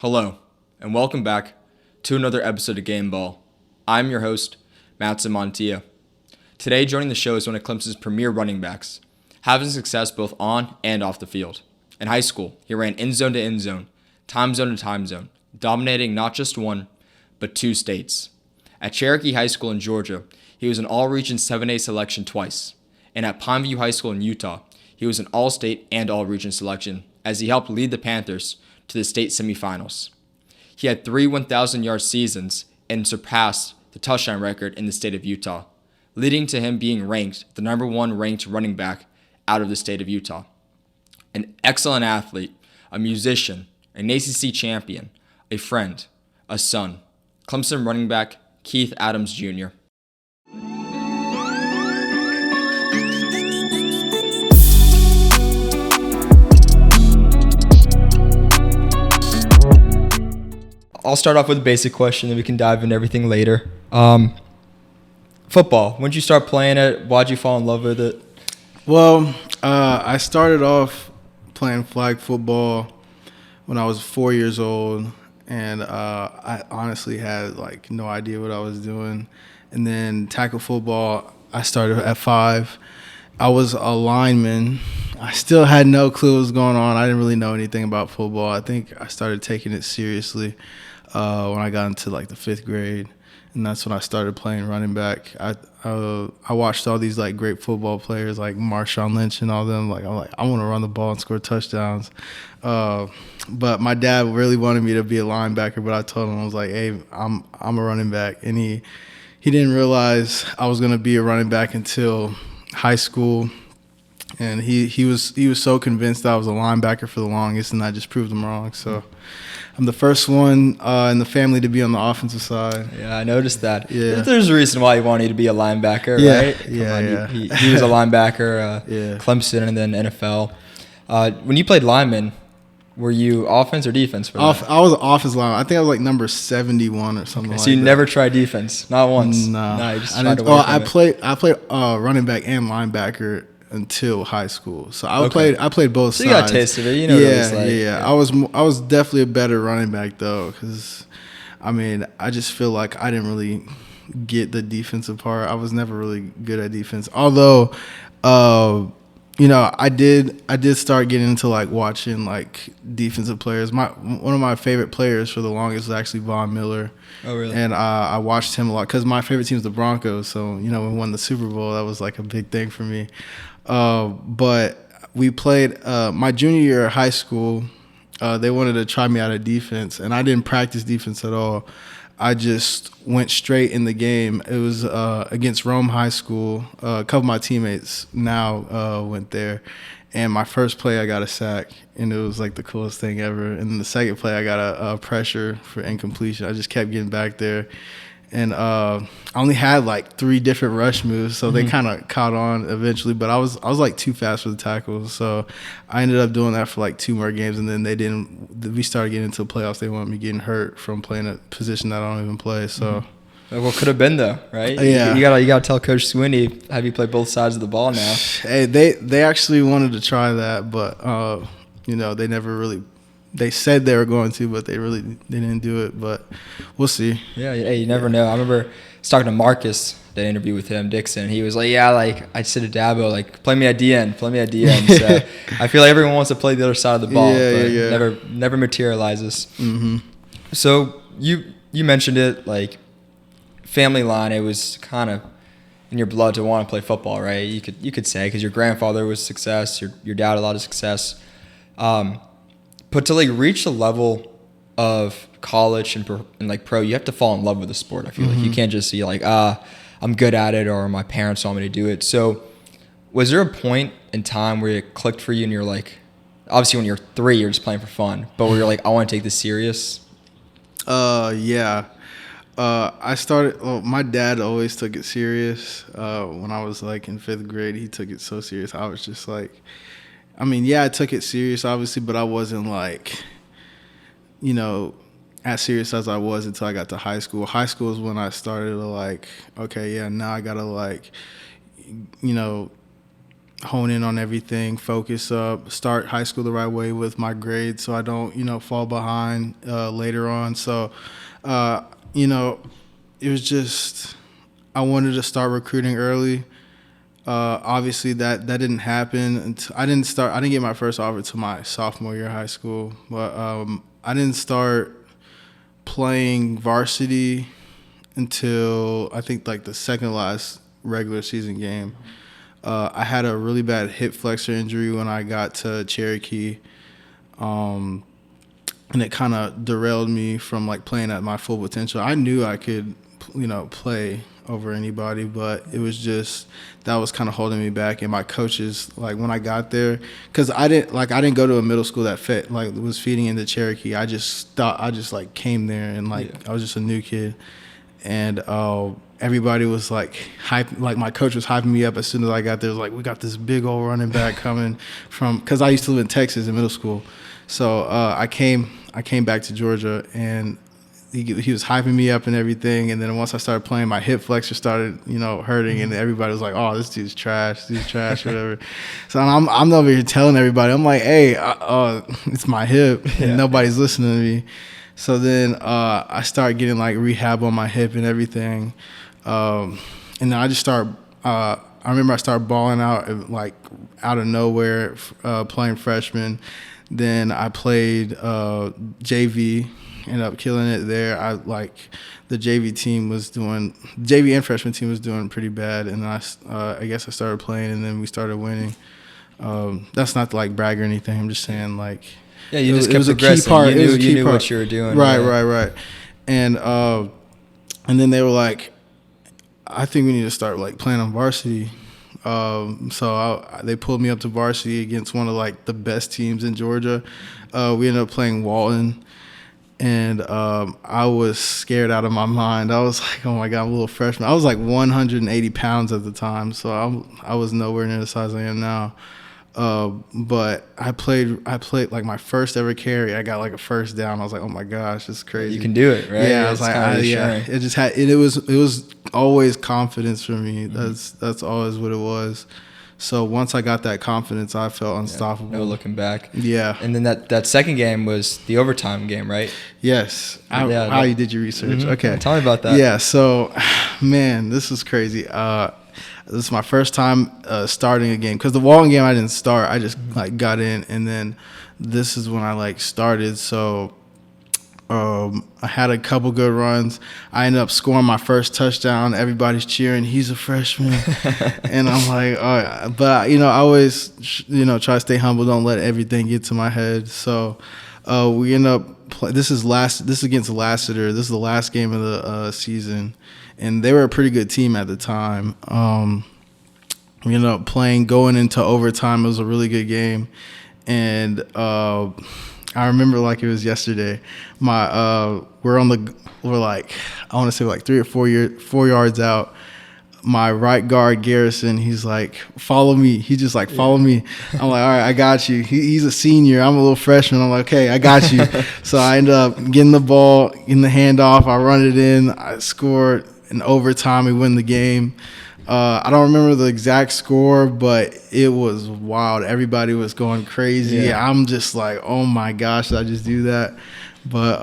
Hello, and welcome back to another episode of Gameball. I'm your host, Matson Montilla. Today, joining the show is one of Clemson's premier running backs, having success both on and off the field. In high school, he ran end zone to end zone, time zone to time zone, dominating not just one, but two states. At Cherokee High School in Georgia, he was an all-region 7A selection twice, and at Pineview High School in Utah, he was an all-state and all-region selection as he helped lead the Panthers to the state semifinals. He had 3 1,000-yard seasons and surpassed the touchdown record in the state of Utah, leading to him being ranked the number 1 ranked running back out of the state of Utah. An excellent athlete, a musician, an ACC champion, a friend, a son, Clemson running back Keith Adams Jr. I'll start off with a basic question, then we can dive into everything later. Football. When did you start playing it? Why'd you fall in love with it? Well, I started off playing flag football when I was 4 years old, and I honestly had no idea what I was doing. And then tackle football, I started at 5. I was a lineman. I still had no clue what was going on. I didn't really know anything about football. I think I started taking it seriously when I got into the 5th grade, and that's when I started playing running back. I watched all these great football players like Marshawn Lynch and all them. I want to run the ball and score touchdowns. But my dad really wanted me to be a linebacker, but I told him, I was like, hey, I'm a running back, and he didn't realize I was going to be a running back until high school. And he was so convinced that I was a linebacker for the longest, and I just proved him wrong. So I'm the first one in the family to be on the offensive side. Yeah, I noticed that. Yeah. There's a reason why he wanted you to be a linebacker, right? Yeah. He was a linebacker, Clemson, and then NFL. When you played lineman, were you offense or defense? I was an offensive lineman. I think I was number 71 or something like that. So you never tried defense? Not once? No. You just tried away from I played running back and linebacker until high school. So I played both sides. So you got a taste of it. You know what it was like. Yeah. I was definitely a better running back though, because I just feel like I didn't really get the defensive part. I was never really good at defense. Although I did start getting into watching defensive players. One of my favorite players for the longest was actually Von Miller. Oh, really? And I watched him a lot because my favorite team is the Broncos. So when we won the Super Bowl, that was a big thing for me. But we played my junior year of high school. They wanted to try me out of defense, and I didn't practice defense at all. I just went straight in the game. It was against Rome High School. A couple of my teammates now went there. And my first play, I got a sack, and it was the coolest thing ever. And then the second play, I got a pressure for incompletion. I just kept getting back there. And I only had 3 different rush moves, so they kind of caught on eventually. But I was too fast for the tackles, so I ended up doing that for 2 more games. And then we started getting into the playoffs. They wanted me getting hurt from playing a position that I don't even play. So, what could have been though, right? Yeah, you gotta tell Coach Sweeney, have you play both sides of the ball now? Hey, they actually wanted to try that, but they never really. They said they were going to, but they didn't do it. But we'll see. Yeah, hey, you never know. I remember talking to Marcus, did an interview with him, Dixon. And he was like, yeah, I said to Dabo, play me at DN. So I feel like everyone wants to play the other side of the ball, but never materializes. Mm-hmm. So you mentioned it, family line, it was kind of in your blood to want to play football, right? You could say, because your grandfather was success, your dad had a lot of success. But to reach the level of college and pro, you have to fall in love with the sport. I feel like you can't just see I'm good at it, or my parents want me to do it. So was there a point in time where it clicked for you and you're obviously when you're 3, you're just playing for fun, but where you're I want to take this serious? Yeah. I started. My dad always took it serious. When I was in 5th grade, he took it so serious. I was just I took it serious, obviously, but I wasn't as serious as I was until I got to high school. High school is when I started to okay, yeah, now I gotta hone in on everything, focus up, start high school the right way with my grades so I don't, fall behind later on. So, you know, it was just I wanted to start recruiting early. Obviously, that didn't happen. Until, I didn't get my first offer until my sophomore year of high school. But I didn't start playing varsity until I think like the second last regular season game. I had a really bad hip flexor injury when I got to Cherokee, and it kind of derailed me from like playing at my full potential. I knew I could, play over anybody, but it was just that was kind of holding me back. And my coaches, like when I got there, because I didn't go to a middle school that was feeding into Cherokee. I just came there and I was just a new kid, and everybody was like hype. Like my coach was hyping me up as soon as I got there. It was like, we got this big old running back coming from, because I used to live in Texas in middle school, so I came back to Georgia, and he was hyping me up and everything. And then once I started playing, my hip flexor started, hurting, and everybody was like, "Oh, this dude's trash, whatever." So I'm over here telling everybody, I'm like, "Hey, it's my hip," and nobody's listening to me. So then I started getting like rehab on my hip and everything, and then I just started. I remember I started balling out like out of nowhere, playing freshman. Then I played JV. Ended up killing it there. The JV and freshman team was doing pretty bad, and I guess I started playing, and then we started winning. That's not to like brag or anything. I'm just saying you just kept progressing. You knew what you were doing. Right. And then they were like, I think we need to start like playing on varsity. So they pulled me up to varsity against one of like the best teams in Georgia. We ended up playing Walton. And I was scared out of my mind. I was like, oh, my God, I'm a little freshman. I was like 180 pounds at the time, so I was nowhere near the size I am now. But I played like my first ever carry. I got like a first down. I was like, oh, my gosh, this is crazy. You can do it, right? Yeah, I was like, It just had it was always confidence for me. Mm-hmm. That's always what it was. So once I got that confidence, I felt unstoppable. No looking back. Yeah. And then that second game was the overtime game, right? Yes. How you did your research. Mm-hmm. Okay. Tell me about that. Yeah. So, man, this is crazy. This is my first time starting a game. Because the Walton game I didn't start. I just got in. And then this is when I started. So I had a couple good runs. I ended up scoring my first touchdown. Everybody's cheering. He's a freshman. And I'm like, all right. But, I always, try to stay humble. Don't let everything get to my head. So we end up this is against Lassiter. This is the last game of the season. And they were a pretty good team at the time. We ended up going into overtime. It was a really good game. And I remember like it was yesterday. We're like, I want to say like 3 or 4 yards out. My right guard Garrison, he's like, follow me. He just like, follow me. I'm like, all right, I got you. He's a senior. I'm a little freshman. I'm like, okay, I got you. So I ended up getting the ball, in the handoff. I run it in. I scored in overtime. We win the game. I don't remember the exact score, but it was wild. Everybody was going crazy. Yeah. I'm just like, oh my gosh, did I just do that? But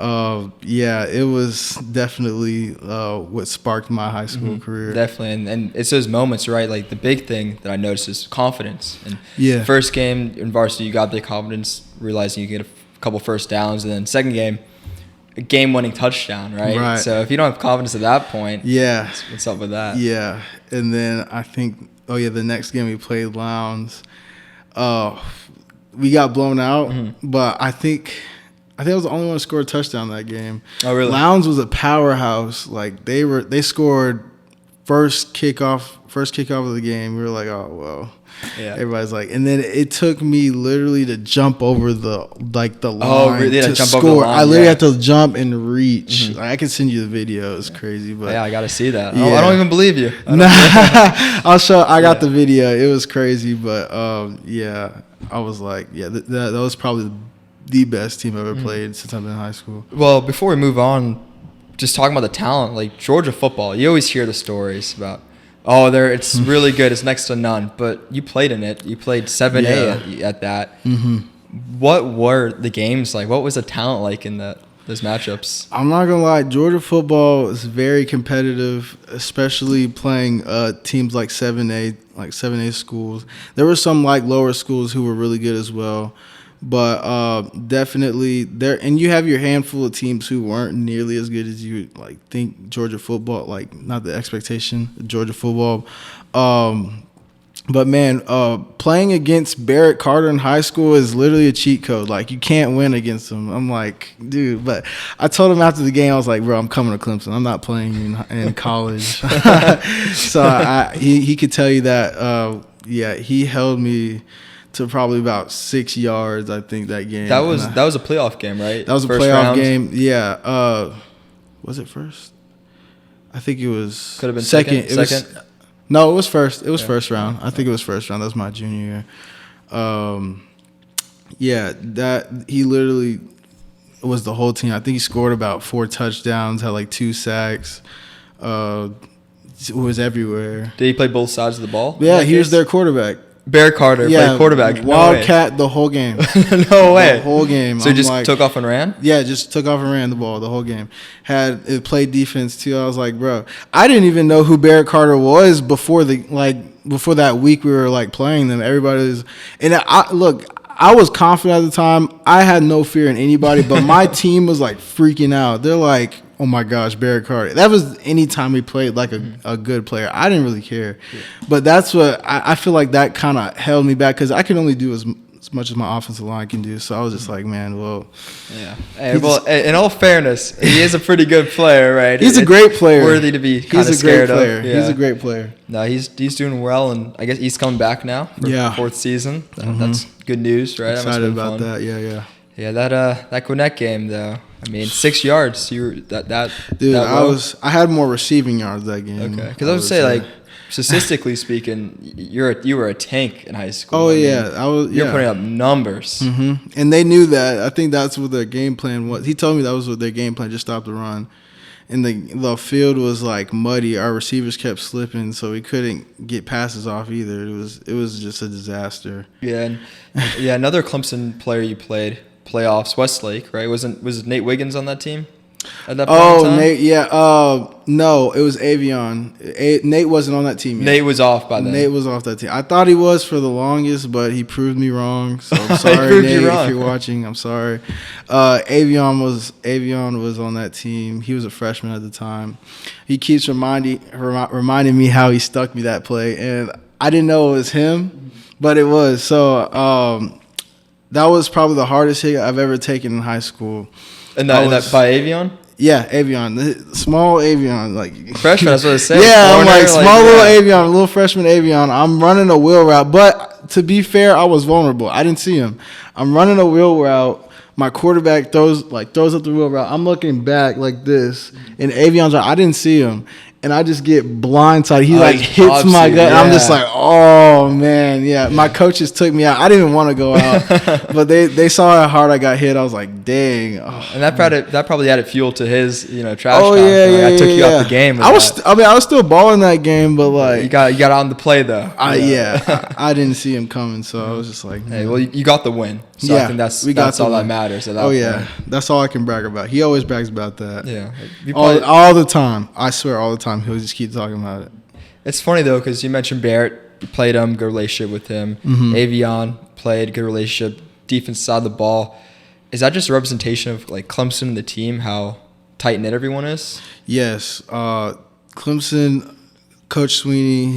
it was definitely what sparked my high school career. Definitely, and it's those moments, right? Like the big thing that I noticed is confidence. And first game in varsity, you got the confidence, realizing you get a couple first downs, and then second game, a game-winning touchdown, right? So if you don't have confidence at that point, what's up with that? Yeah, and then I think, the next game we played Lowndes. We got blown out, but I think I was the only one to score a touchdown that game. Oh, really? Lowndes was a powerhouse. Like they scored first kickoff of the game. We were like, oh well. Yeah. Everybody's like, and then it took me literally to jump over the line to jump score. Over the line, I literally had to jump and reach. Like, I can send you the video. It's crazy, but I got to see that. I don't even believe you. I'll show. I got the video. It was crazy, but I was like, that was probably the best team I've ever played since I've been in high school. Well, before we move on, just talking about the talent, like Georgia football, you always hear the stories about, Oh, it's really good. It's next to none. But you played in it. You played 7A at that. Mm-hmm. What were the games like? What was the talent like in those matchups? I'm not gonna lie, Georgia football is very competitive, especially playing teams like 7A schools. There were some like lower schools who were really good as well, but definitely there. And you have your handful of teams who weren't nearly as good as you like think. Georgia football, like not the expectation, Georgia football. But man, playing against Barrett Carter in high school is literally a cheat code. Like you can't win against him. I'm like, dude. But I told him after the game, I was like, bro, I'm coming to Clemson. I'm not playing in college. So he could tell you that. He held me to probably about 6 yards. I think that game. That was a playoff game, right? That was a playoff game. Yeah. Was it first? I think it was. Could have been second. No, it was first. It was first round. I think it was first round. That was my junior year. That he literally was the whole team. I think he scored about 4 touchdowns, had like 2 sacks. Was everywhere. Did he play both sides of the ball? Yeah, he was their quarterback. Barrett Carter played quarterback. Wildcat the whole game. No way. The whole game. So he just took off and ran? Yeah, just took off and ran the ball the whole game. It played defense too. I was like, bro, I didn't even know who Barrett Carter was before that week we were like playing them. Everybody was, and I was confident at the time. I had no fear in anybody, but my team was like freaking out. They're like, oh my gosh, Barrett Carter. That was any time we played like a good player. I didn't really care. Yeah. But that's what I feel like that kind of held me back because I can only do as much as my offensive line can do. So I was just like, man, well. Yeah. Hey, in all fairness, he is a pretty good player, right? He's a great player. Worthy to be kind of scared of. Yeah. He's a great player. No, he's doing well, and I guess he's coming back now for 4th season. That's good news, right? Excited about that. Yeah. Yeah, that Gwinnett game though. I mean, 6 yards. Dude, I had more receiving yards that game. Okay, because I would say like statistically speaking, you were a tank in high school. Oh you're putting up numbers. Mm-hmm. And they knew that. I think that's what their game plan was. He told me that was what their game plan. Just stop the run. And the field was like muddy. Our receivers kept slipping, so we couldn't get passes off either. It was just a disaster. Yeah, another Clemson player you played. Playoffs, Westlake, right? Was Nate Wiggins on that team at that point in time? Nate, yeah. No, it was Avion. Nate wasn't on that team yet. Nate was off by then. Nate was off that team. I thought he was for the longest, but he proved me wrong. So I'm sorry, Nate, if you're watching. I'm sorry. Avion was on that team. He was a freshman at the time. He keeps reminding me how he stuck me that play, and I didn't know it was him, but it was. So that was probably the hardest hit I've ever taken in high school. And that by Avion? Yeah, Avion. The small Avion. Like freshman, that's what I said. Yeah, I'm like small little Avion, little freshman Avion. I'm running a wheel route. But to be fair, I was vulnerable. I didn't see him. I'm running a wheel route. My quarterback throws up the wheel route. I'm looking back like this. And Avion's like, I didn't see him. And I just get blindsided. He hits my gut. Yeah. I'm just like, oh man, yeah. My coaches took me out. I didn't even want to go out, but they saw how hard I got hit. I was like, dang. Oh, and that probably added fuel to his trash talk. Oh yeah, I took you out the game. I was still balling that game, but like you got on the play though. I didn't see him coming, so I was just like, hey, well you got the win. So I think that's all that matters. At that point. That's all I can brag about. He always brags about that. Yeah, all the time. I swear, all the time. He'll just keep talking about it. It's funny though, because you mentioned Barrett. You played good relationship with him. Mm-hmm. Avion played, good relationship. Defense side of the ball. Is that just a representation of like Clemson and the team, how tight knit everyone is? Yes, Clemson, Coach Sweeney.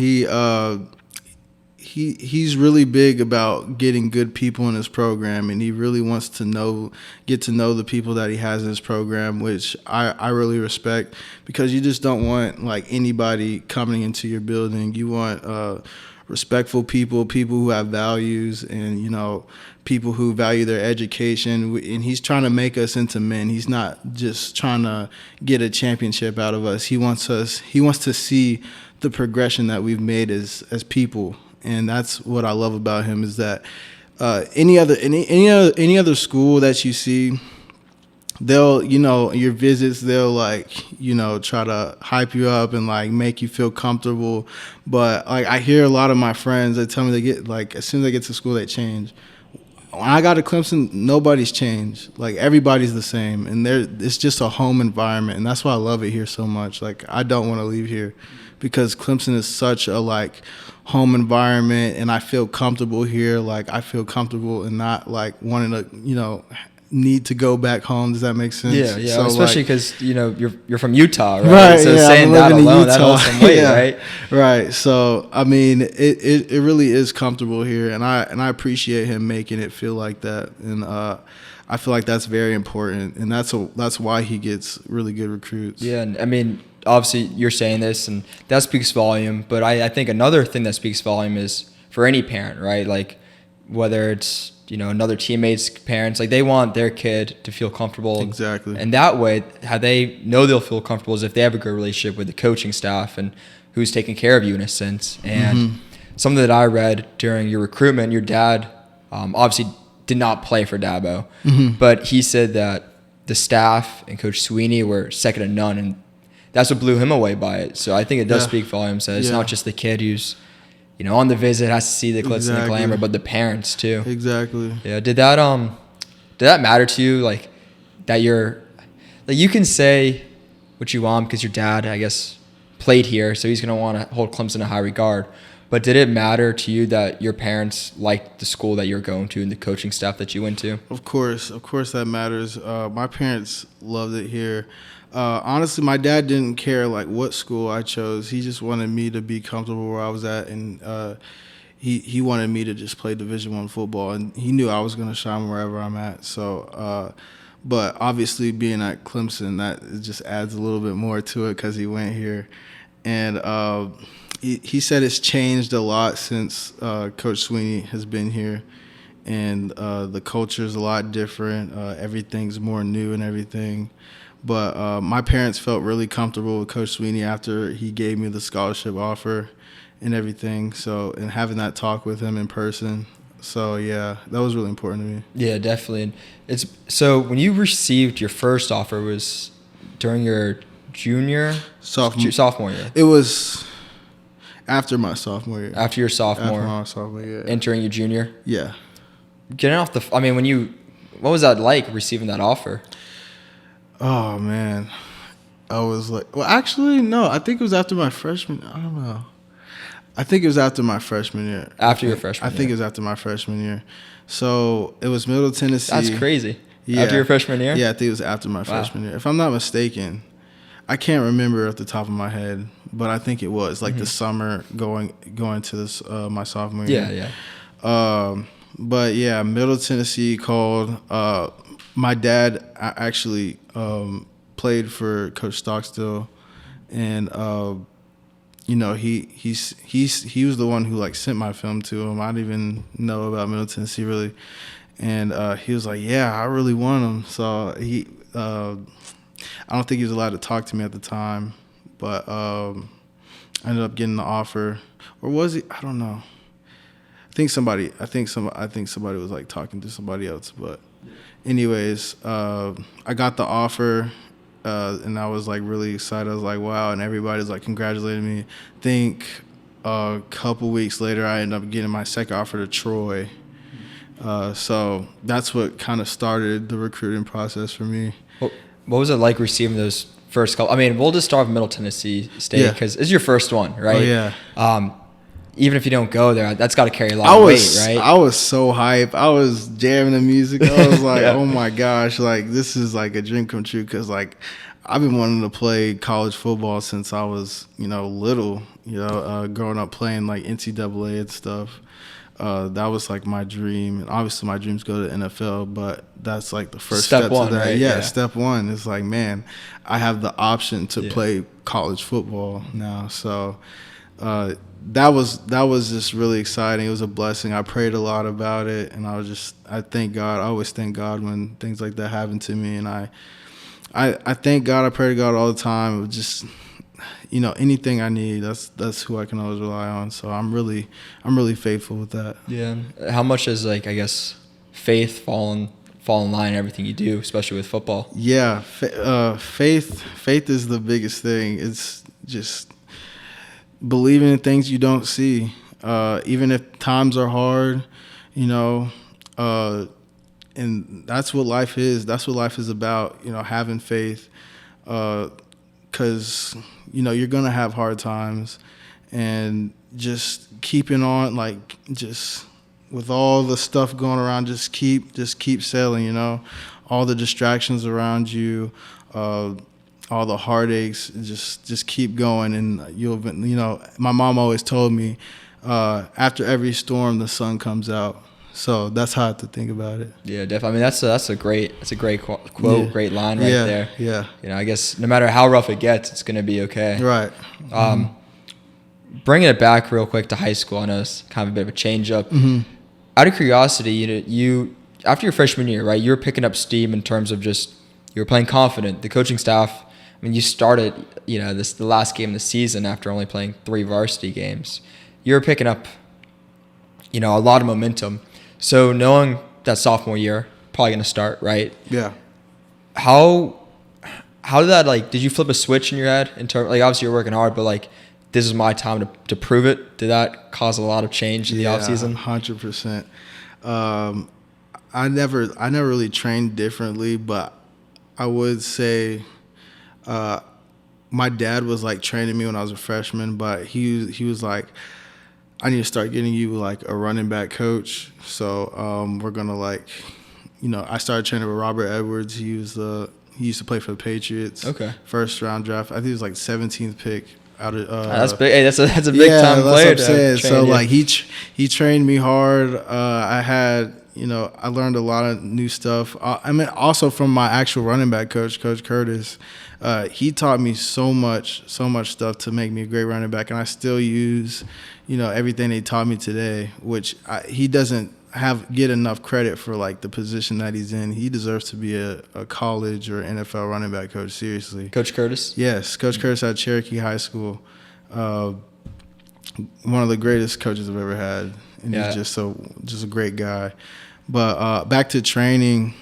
He's really big about getting good people in his program, and he really wants to get to know the people that he has in his program, which I really respect, because you just don't want like anybody coming into your building. You want respectful people who have values, and people who value their education. And he's trying to make us into men. He's not just trying to get a championship out of us. He wants to see the progression that we've made as people. And that's what I love about him, is that any other school that you see, they'll, your visits, they'll like, try to hype you up and like make you feel comfortable. But like I hear a lot of my friends that tell me they get like as soon as they get to school they change. When I got to Clemson, nobody's changed. Like everybody's the same, and it's just a home environment, and that's why I love it here so much. Like I don't want to leave here because Clemson is such a like home environment, and I feel comfortable here. Like I feel comfortable and not like wanting to, need to go back home. Does that make sense? Yeah. So, especially because you're from Utah, right? Right. So yeah, saying that alone, that holds some weight, yeah, right? Right. So I mean, it really is comfortable here, and I appreciate him making it feel like that, and I feel like that's very important, and that's why he gets really good recruits. Yeah, and I mean, obviously you're saying this, and that speaks volume. But I think another thing that speaks volume is for any parent, right? Like whether it's another teammate's parents, like they want their kid to feel comfortable. Exactly. And that way, how they know they'll feel comfortable is if they have a good relationship with the coaching staff and who's taking care of you in a sense. And something that I read during your recruitment, your dad obviously did not play for Dabo, but he said that the staff and Coach Sweeney were second to none, and that's what blew him away by it. So I think it does speak volumes that it's not just the kid who's on the visit has to see the glitz and the glamour, but the parents too. Exactly. Yeah. Did that matter to you? Like that you can say what you want because your dad, I guess, played here, so he's gonna want to hold Clemson in high regard. But did it matter to you that your parents liked the school that you're going to and the coaching staff that you went to? Of course that matters. My parents loved it here. Honestly, my dad didn't care like what school I chose. He just wanted me to be comfortable where I was at, and he wanted me to just play Division I football, and he knew I was going to shine wherever I'm at. So, but obviously being at Clemson, that it just adds a little bit more to it because he went here, and he said it's changed a lot since Coach Sweeney has been here. And the culture is a lot different. Everything's more new and everything. But my parents felt really comfortable with Coach Sweeney after he gave me the scholarship offer and everything. So, and having that talk with him in person. So, yeah, that was really important to me. Yeah, definitely. And so when you received your first offer was during your sophomore year. It was after my sophomore year. After your sophomore. After my sophomore year. Entering your junior. Yeah. Getting off what was that like receiving that offer? Oh, man. I was like, well, actually, no. I think it was after my freshman. I don't know. I think it was after my freshman year. After your freshman year? I think it was after my freshman year. So it was Middle Tennessee. That's crazy. Yeah. After your freshman year? Yeah, I think it was after my freshman year. If I'm not mistaken, I can't remember off the top of my head, but I think it was like the summer going to this my sophomore year. Yeah. But yeah, Middle Tennessee called. My dad actually played for Coach Stockstill, and he was the one who like sent my film to him. I didn't even know about Middle Tennessee really, and he was like, "Yeah, I really want him." So I don't think he was allowed to talk to me at the time, but I ended up getting the offer, or was he? I don't know. I think somebody was like talking to somebody else, but anyways, I got the offer, and I was like really excited. I was like, wow, and everybody's like congratulating me. I think a couple weeks later, I ended up getting my second offer to Troy. So that's what kind of started the recruiting process for me. What was it like receiving those first couple? I mean, we'll just start with Middle Tennessee State because it's your first one, right? Oh, yeah. Even if you don't go there, that's got to carry a lot of weight, right? I was so hyped. I was jamming the music. I was like, oh my gosh, like this is like a dream come true because like I've been wanting to play college football since I was, little, growing up playing like NCAA and stuff. That was like my dream. And obviously my dreams go to NFL, but that's like the first step one, to that. Right? Yeah, step one. It's like, man, I have the option to play college football now. So that was just really exciting. It was a blessing. I prayed a lot about it, and I thank God. I always thank God when things like that happen to me, and I thank God. I pray to God all the time. It was just, anything I need, that's who I can always rely on. So I'm really faithful with that. Yeah. How much has, like, I guess, faith fallen fall in line in everything you do, especially with football. Yeah, faith is the biggest thing. It's just believing in things you don't see, even if times are hard, you know. And that's what life is. That's what life is about, having faith, because, you're going to have hard times, and just keeping on, just with all the stuff going around, just keep sailing, all the distractions around you, all the heartaches, just keep going, and my mom always told me, after every storm, the sun comes out. So that's how I have to think about it. Yeah, definitely. I mean, that's a great quote, yeah. Great line right there. Yeah. I guess no matter how rough it gets, it's gonna be okay. Right. Bringing it back real quick to high school, I know it's kind of a bit of a change up. Out of curiosity, you after your freshman year, right? You were picking up steam in terms of just you were playing confident. The coaching staff. I mean, you started, the last game of the season after only playing 3 varsity games. You were picking up, a lot of momentum. So knowing that sophomore year, probably going to start, right? Yeah. How did that, did you flip a switch in your head? In terms, obviously you're working hard, but, this is my time to prove it. Did that cause a lot of change in the offseason? 100%. I never really trained differently, but I would say my dad was, training me when I was a freshman, but he was like, I need to start getting you a running back coach. So we're gonna I started training with Robert Edwards. He used to play for the Patriots. Okay. First round draft. I think it was 17th pick out of. That's big. Hey, that's a big time player. That's what I'm saying. So he trained me hard. I had I learned a lot of new stuff. Also from my actual running back coach, Coach Curtis. He taught me so much stuff to make me a great running back, and I still use, everything they taught me today. Which he doesn't get enough credit for the position that he's in. He deserves to be a college or NFL running back coach. Seriously, Coach Curtis. Yes, Coach Curtis at Cherokee High School. One of the greatest coaches I've ever had, and he's just a great guy. But back to training,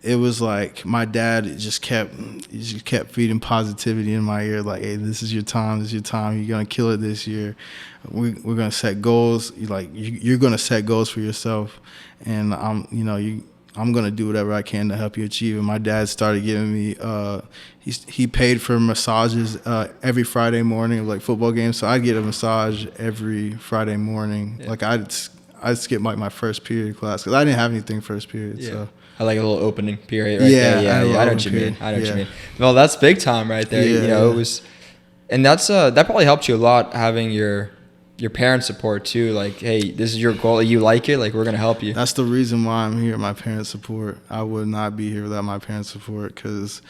it was my dad just kept feeding positivity in my ear, hey, this is your time, you're gonna kill it this year. We're gonna set goals. You're gonna set goals for yourself, and I'm gonna do whatever I can to help you achieve. And my dad started giving me he paid for massages every Friday morning of football games, so I'd get a massage every Friday morning. Yeah. I'd skip my first period class because I didn't have anything first period. Yeah. So I like a little opening period right there. Yeah, I know what you mean. I know what you mean. Well, that's big time right there. It was, and that's that probably helped you a lot having your parents' support too. Hey, this is your goal. You like it? We're gonna help you. That's the reason why I'm here. My parents' support. I would not be here without my parents' support, because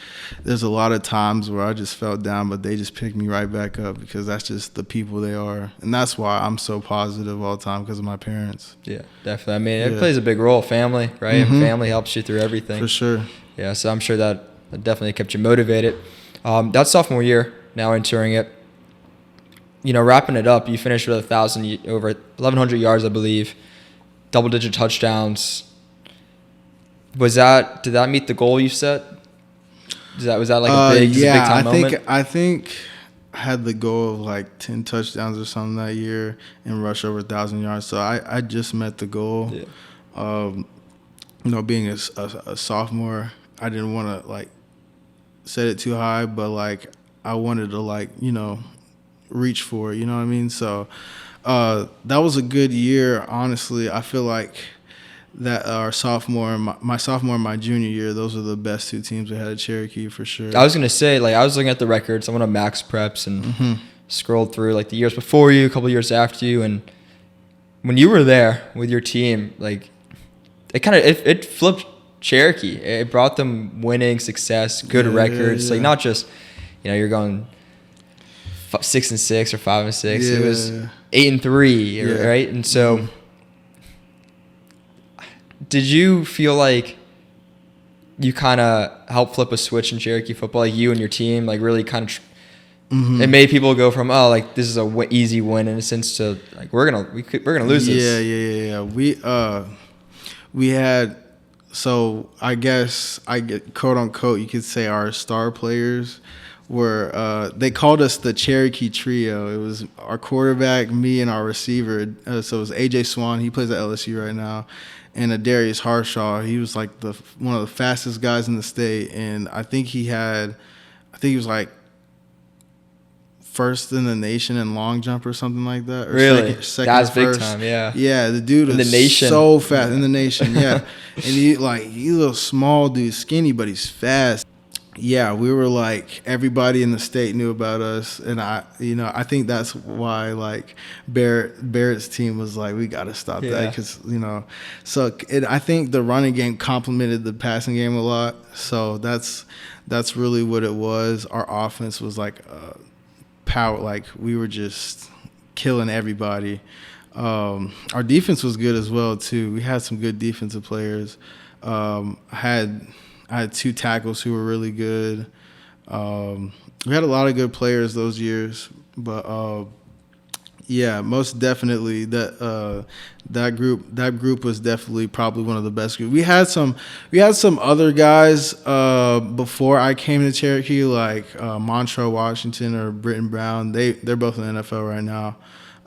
there's a lot of times where I just fell down, but they just picked me right back up, because that's just the people they are, and that's why I'm so positive all the time, because of my parents. Yeah, definitely. I mean, it plays a big role. Family, right? Mm-hmm. Family helps you through everything. For sure. Yeah, so I'm sure that definitely kept you motivated. That's sophomore year. Now entering it. Wrapping it up, you finished with over 1,100 yards, I believe, double-digit touchdowns. Did that meet the goal you set? Was that a big time moment? I think I had the goal of 10 touchdowns or something that year and rush over 1,000 yards. So I just met the goal. Yeah. Being a sophomore, I didn't want to set it too high, but I wanted to reach for it, you know what I mean? So that was a good year, honestly. I feel that our sophomore and my sophomore and my junior year, those are the best 2 teams we had at Cherokee for sure. I was gonna say, I was looking at the records. I went on Max Preps and scrolled through the years before you, a couple years after you, and when you were there with your team, it flipped Cherokee. It brought them winning, success, good records. Yeah. Not just you're going 6-6 or 5-6. Yeah. It was 8-3, right? And so, did you feel you kind of helped flip a switch in Cherokee football? You and your team, really kind of. It made people go from this is a easy win in a sense to we're gonna lose this. Yeah. we had. So I guess I get quote unquote you could say our star players were they called us the Cherokee Trio. It was our quarterback, me, and our receiver. So it was AJ Swan. He plays at LSU right now, and Darius Harshaw. He was like one of the fastest guys in the state, and I think he was like first in the nation in long jump or something like that. Or Really? Second That's big first. time, yeah. Yeah, the dude In the is nation. so fast in the nation, yeah. And he's a little small dude, skinny, but he's fast. Yeah, we were like everybody in the state knew about us, and I think that's why like Barrett's team was like we got to stop that because I think the running game complemented the passing game a lot. So that's really what it was. Our offense was like power, like we were just killing everybody. Our defense was good as well too. We had some good defensive players. I had 2 tackles who were really good. We had a lot of good players those years, but yeah, most definitely that group was definitely probably one of the best groups. We had some other guys before I came to Cherokee, like Montrell Washington or Britton Brown. They're both in the NFL right now.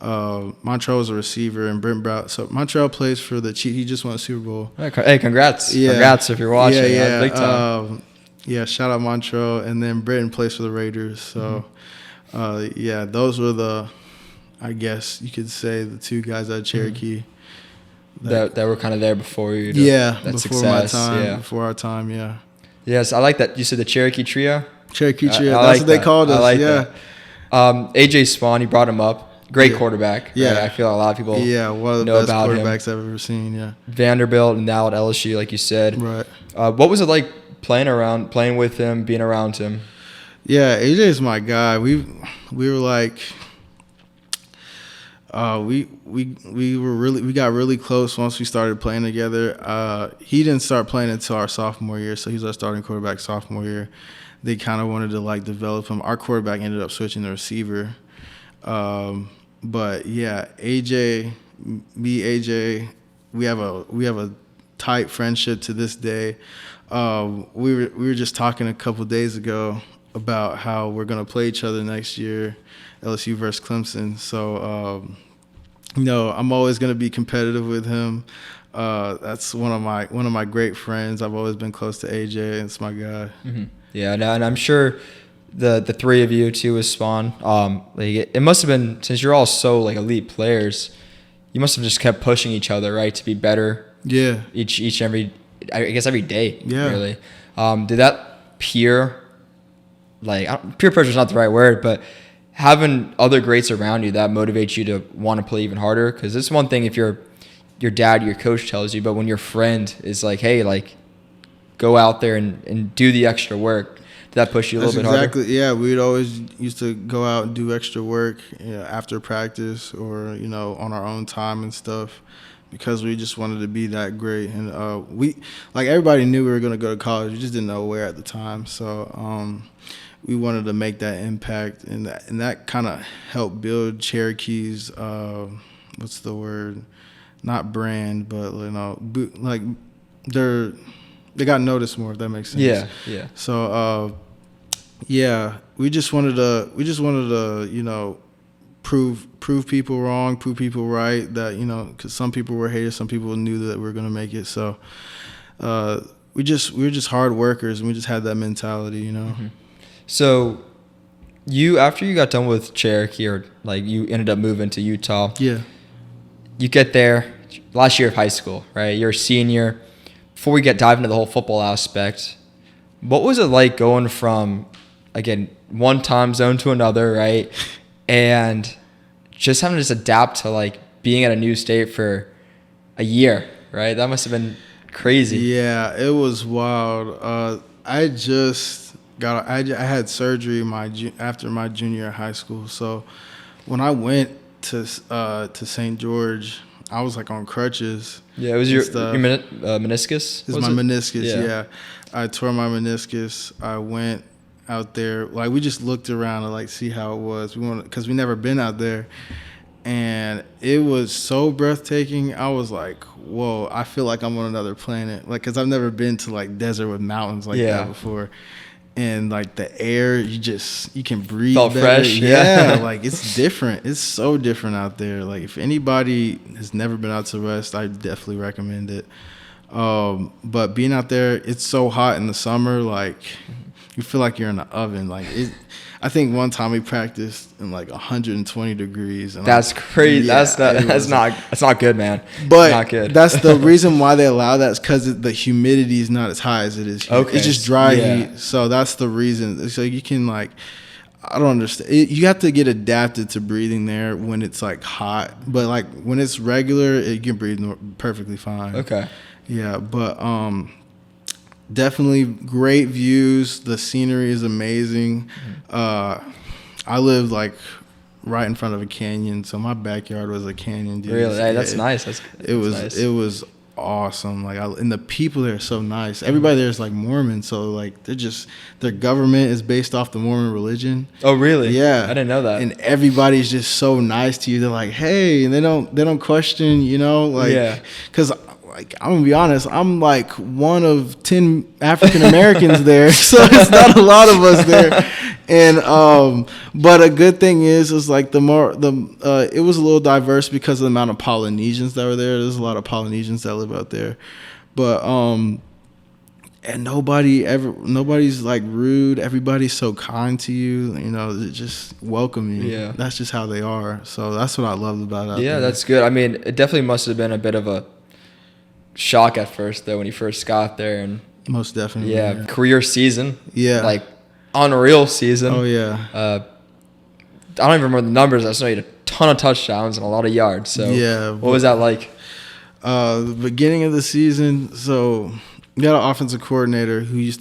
Montrell was a receiver, and Britton Brown. So Montrell plays for the Chiefs. He just won a Super Bowl. Hey, congrats! Yeah. Congrats if you're watching. Yeah. Big time. Yeah, shout out Montrell, and then Britton plays for the Raiders. So, yeah, those were I guess you could say the 2 guys at Cherokee that were kind of there before you. Before success. my time, before our time, yeah. Yes, I like that. You said the Cherokee Trio. Cherokee Trio. That's like what they called us. I like that. AJ Spawn, you brought him up. Great quarterback. Yeah, right? I feel a lot of people. Yeah, one of the best quarterbacks I've ever seen. Yeah. Vanderbilt and now at LSU, like you said. Right. What was it like playing with him, being around him? Yeah, AJ's my guy. We were like. We got really close once we started playing together. He didn't start playing until our sophomore year, so he's our starting quarterback sophomore year. They kind of wanted to like develop him. Our quarterback ended up switching the receiver. But yeah, AJ, we have a tight friendship to this day. We were just talking a couple days ago about how we're gonna play each other next year, LSU versus Clemson. So I'm always gonna be competitive with him. That's one of my great friends. I've always been close to AJ, and it's my guy. Mm-hmm. Yeah, and I'm sure the 3 of you too with Spawn. It must have been, since you're all so like elite players, you must have just kept pushing each other, right, to be better. Yeah. Every day. Yeah. Really. Did that peer pressure is not the right word, but having other greats around you that motivates you to want to play even harder? Because it's one thing if your dad, your coach tells you, but when your friend is like, hey, like, go out there and do the extra work, did that push you a little bit harder? Exactly. Yeah, we'd always used to go out and do extra work after practice or on our own time and stuff, because we just wanted to be that great. And we, like, everybody knew we were going to go to college. We just didn't know where at the time. So we wanted to make that impact, and that kind of helped build Cherokee's what's the word? Not brand, but like they got noticed more, if that makes sense. Yeah. So we just wanted to prove people wrong, prove people right, that because some people were haters, some people knew that we were gonna make it. So we were just hard workers, and we just had that mentality, Mm-hmm. So after you got done with Cherokee, or like you ended up moving to Utah. Yeah. You get there, last year of high school, right? You're a senior. Before we dive into the whole football aspect, what was it like going from, again, one time zone to another, right? And just having to just adapt to like being at a new state for a year, right? That must have been crazy. Yeah, it was wild. I had surgery after my junior year of high school. So when I went to St. George, I was like on crutches. Yeah, it was your meniscus? It's my meniscus, yeah. I tore my meniscus. I went out there. Like, we just looked around to like see how it was. Because we never been out there. and it was so breathtaking. I was like, whoa, I feel like I'm on another planet. Like, because I've never been to like desert with mountains like that before. And like the air, you can breathe Felt better. fresh. Yeah, like it's different. It's so different out there. Like if anybody has never been out to the West, I definitely recommend it. But being out there, it's so hot in the summer. Like you feel like you're in an oven. Like I think one time we practiced in like 120 degrees. And that's crazy. Yeah, that's not good, man. But not good. That's the reason why they allow that is because the humidity is not as high as it is here. Okay. It's just dry heat. So that's the reason. So you can like, I don't understand. You have to get adapted to breathing there when it's like hot. But like when it's regular, you can breathe perfectly fine. Okay. Yeah, but definitely great views. The scenery is amazing. I lived like right in front of a canyon, so my backyard was a canyon. Dude. Really, that's nice. It was awesome. Like, and the people there are so nice. Everybody there is like Mormon, so like their government is based off the Mormon religion. Oh, really? Yeah, I didn't know that. And everybody's just so nice to you. They're like, hey, and they don't question, like, because. Like, I'm gonna be honest, I'm like one of 10 African Americans there, so it's not a lot of us there. And but a good thing is like it was a little diverse because of the amount of Polynesians that were there. There's a lot of Polynesians that live out there, but and nobody's like rude. Everybody's so kind to you. They just welcome you. Yeah, that's just how they are. So that's what I loved about it. Out there. That's good. I mean, it definitely must have been a bit of a shock at first though when you first got there. And most definitely career season, like unreal season. Oh yeah. I don't even remember the numbers. I just know you had a ton of touchdowns and a lot of yards. So what was that like? The beginning of the season, so we got an offensive coordinator who he was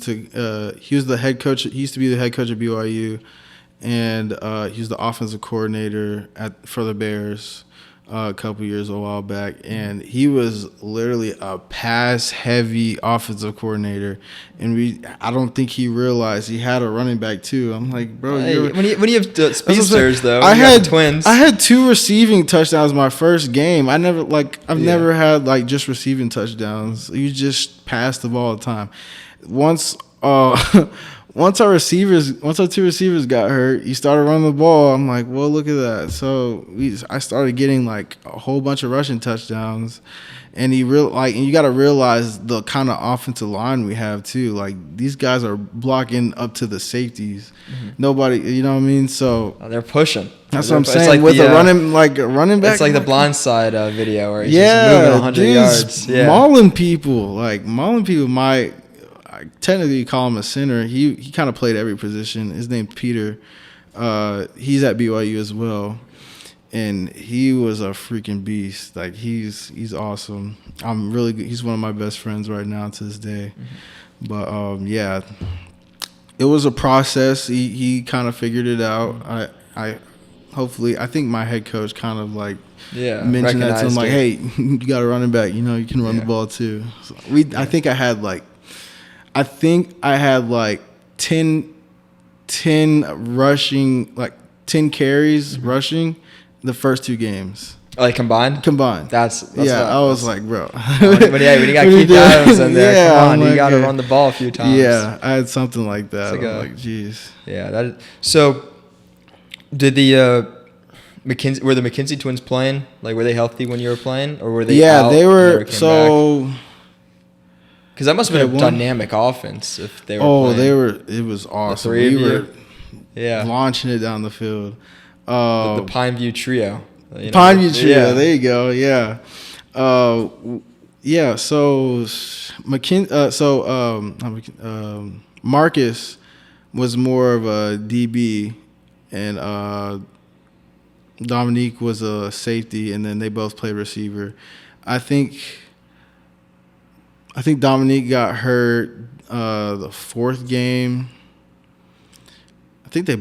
the head coach. He used to be the head coach at BYU, and he was the offensive coordinator for the Bears a while back, and he was literally a pass-heavy offensive coordinator, and I don't think he realized he had a running back too. I'm like, bro, when you have speedsters though, I had twins. I had 2 receiving touchdowns my first game. I've never had like just receiving touchdowns. You just pass the ball all the time. Once our 2 receivers got hurt, he started running the ball. I'm like, well, look at that. So I started getting like a whole bunch of rushing touchdowns, and and you got to realize the kind of offensive line we have too. Like these guys are blocking up to the safeties. Mm-hmm. Nobody, you know what I mean? So they're pushing. That's what I'm saying. Like with a running back, it's like the blind side video where he's just moving 100 yards. Yeah, mauling people. I technically call him a center. He kind of played every position. His name's Peter. He's at BYU as well, and he was a freaking beast. Like he's awesome. I'm really good. He's one of my best friends right now to this day. Mm-hmm. But it was a process. He kind of figured it out. I think my head coach kind of like mentioned that to him, like, hey, you got a running back. You can run the ball too. So I think I had like 10 rushing, like 10 carries rushing the first 2 games. Like combined? That's I was like, bro. when you got Keith Adams in there, come on, you got to run the ball a few times. Yeah, I had something like that. I'm like, geez. Yeah, so did were the McKinsey twins playing? Like, were they healthy when you were playing, or were they out? Yeah, they were. So. Because that must have been a dynamic offense if they were playing. They were. It was awesome. We were launching it down the field. The Pineview Trio. Pineview Trio. There you go. Yeah. So Marcus was more of a DB, and Dominique was a safety, and then they both played receiver. I think Dominique got hurt the 4th game. I think they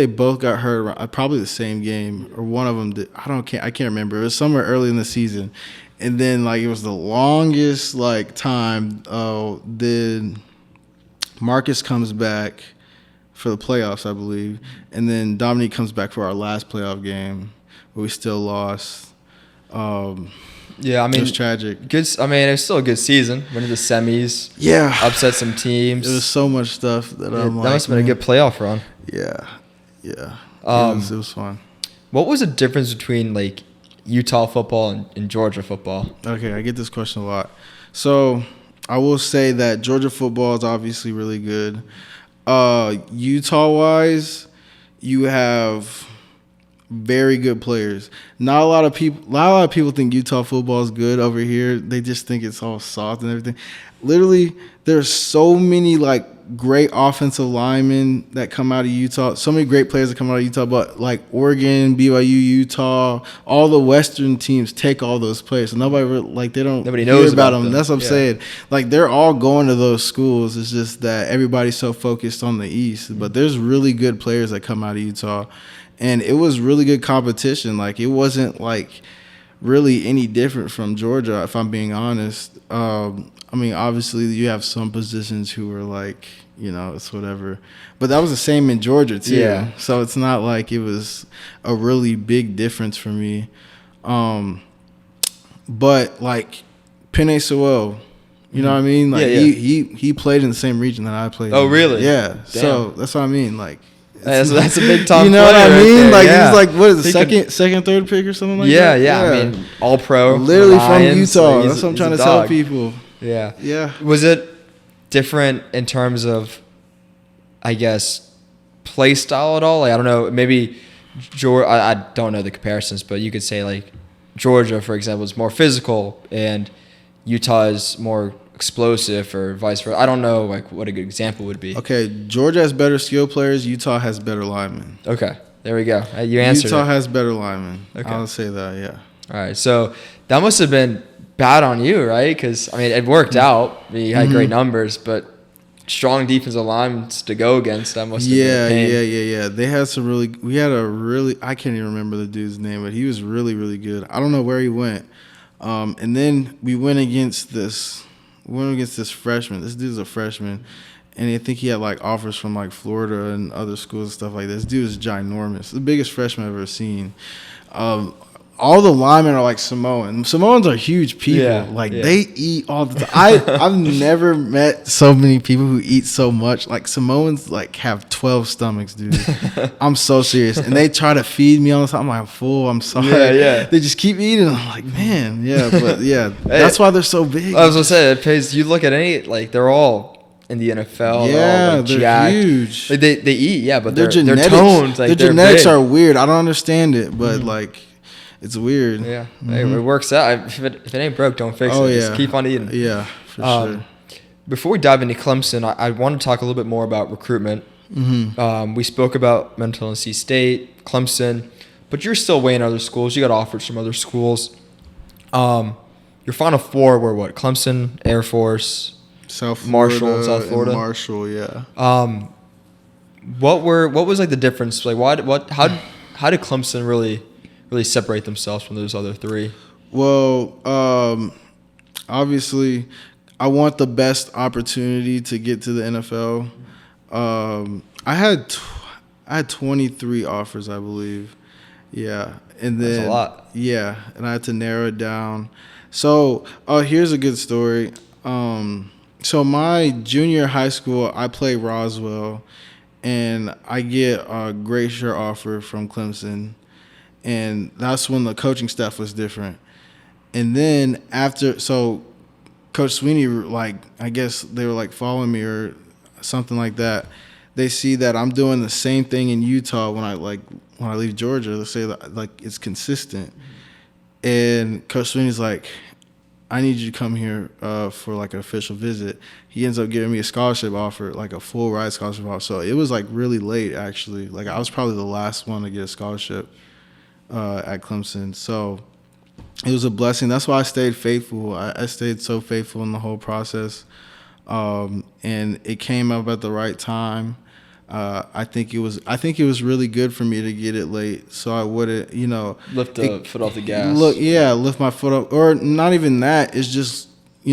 both got hurt around, probably the same game, or one of them did. I can't remember. It was somewhere early in the season, and then like it was the longest like time. Then Marcus comes back for the playoffs, I believe, and then Dominique comes back for our last playoff game. but we still lost. Yeah, I mean, it was tragic. Good. I mean, it was still a good season. Went to the semis. Yeah, upset some teams. There was so much stuff that that must have been a good playoff run. Yeah. It was fun. What was the difference between like Utah football and Georgia football? Okay, I get this question a lot. So I will say that Georgia football is obviously really good. Utah-wise, you have very good players. Not a lot of people think Utah football is good over here. They just think it's all soft and everything. Literally, there's so many like great offensive linemen that come out of Utah. So many great players that come out of Utah, but like Oregon, BYU, Utah, all the Western teams take all those players. So nobody knows about them. That's what I'm saying. Like they're all going to those schools. It's just that everybody's so focused on the East. But there's really good players that come out of Utah. And it was really good competition. Like it wasn't like really any different from Georgia, if I'm being honest. I mean, obviously you have some positions who are like, it's whatever. But that was the same in Georgia too. Yeah. So it's not like it was a really big difference for me. But like Penei Sewell, you know what I mean? Like he played in the same region that I played. Oh, in. really? Yeah. Damn. So that's what I mean. Like that's a big time. You know what I mean? Right, like he's like what is it, second, third pick or something like that? Yeah. I mean, all pro. Literally Lions, from Utah. so That's what I'm trying to tell people. Yeah. Was it different in terms of, I guess, play style at all? Like I don't know, maybe Georgia. I don't know the comparisons, but you could say like Georgia, for example, is more physical and Utah is more explosive, or vice versa. I don't know like what a good example would be. Okay, Georgia has better skill players. Utah has better linemen. Okay, there we go. You answered. Utah it. has better linemen. Okay. I'll say that. Yeah. All right, so that must have been bad on you, right? Because I mean, it worked out. You had great numbers, but strong defensive lines to go against. That must have been a pain. Yeah. They had some really. We had a really. I can't even remember the dude's name, but he was really, really good. I don't know where he went. And then we went against this freshman. This dude's a freshman, and I think he had like offers from like Florida and other schools and stuff like this. This dude is ginormous, the biggest freshman I've ever seen. All the linemen are like Samoan. Samoans are huge people. They eat all the time. I've never met so many people who eat so much. Like Samoans like have 12 stomachs, dude. I'm so serious. And they try to feed me all the time. I'm like, I'm full. I'm sorry. Yeah. They just keep eating. I'm like, man, that's why they're so big. I was gonna say, it pays. You look at any, like they're all in the NFL. Yeah, they're jacked. huge. Like, they eat, but their toned. Like, their genetics are weird. I don't understand it, but like. It's weird. Yeah, it works out. If it ain't broke, don't fix it. Just keep on eating. Yeah, for sure. Before we dive into Clemson, I want to talk a little bit more about recruitment. We spoke about Mental NC State, Clemson, but you're still weighing other schools. You got offers from other schools. Your Final Four were what? Clemson, Air Force, Marshall, South Florida. Marshall, yeah. What was like the difference? Like how did Clemson really separate themselves from those other three? Well, obviously, I want the best opportunity to get to the NFL. I had 23 offers, I believe. Yeah, and then that's a lot. Yeah, and I had to narrow it down. So, here's a good story. So my junior high school, I played Roswell, and I get a great shirt offer from Clemson. And that's when the coaching staff was different. And then so Coach Sweeney, like, I guess they were like following me or something like that. They see that I'm doing the same thing in Utah when I leave Georgia. They say that like it's consistent. And Coach Sweeney's like, I need you to come here for like an official visit. He ends up giving me a scholarship offer, like a full ride scholarship offer. So it was like really late actually. Like I was probably the last one to get a scholarship at Clemson. So it was a blessing. That's why I stayed faithful. I stayed so faithful in the whole process. And it came up at the right time. I think it was really good for me to get it late, so I wouldn't, lift the foot off the gas. Lift my foot up, or not even that. It's just, I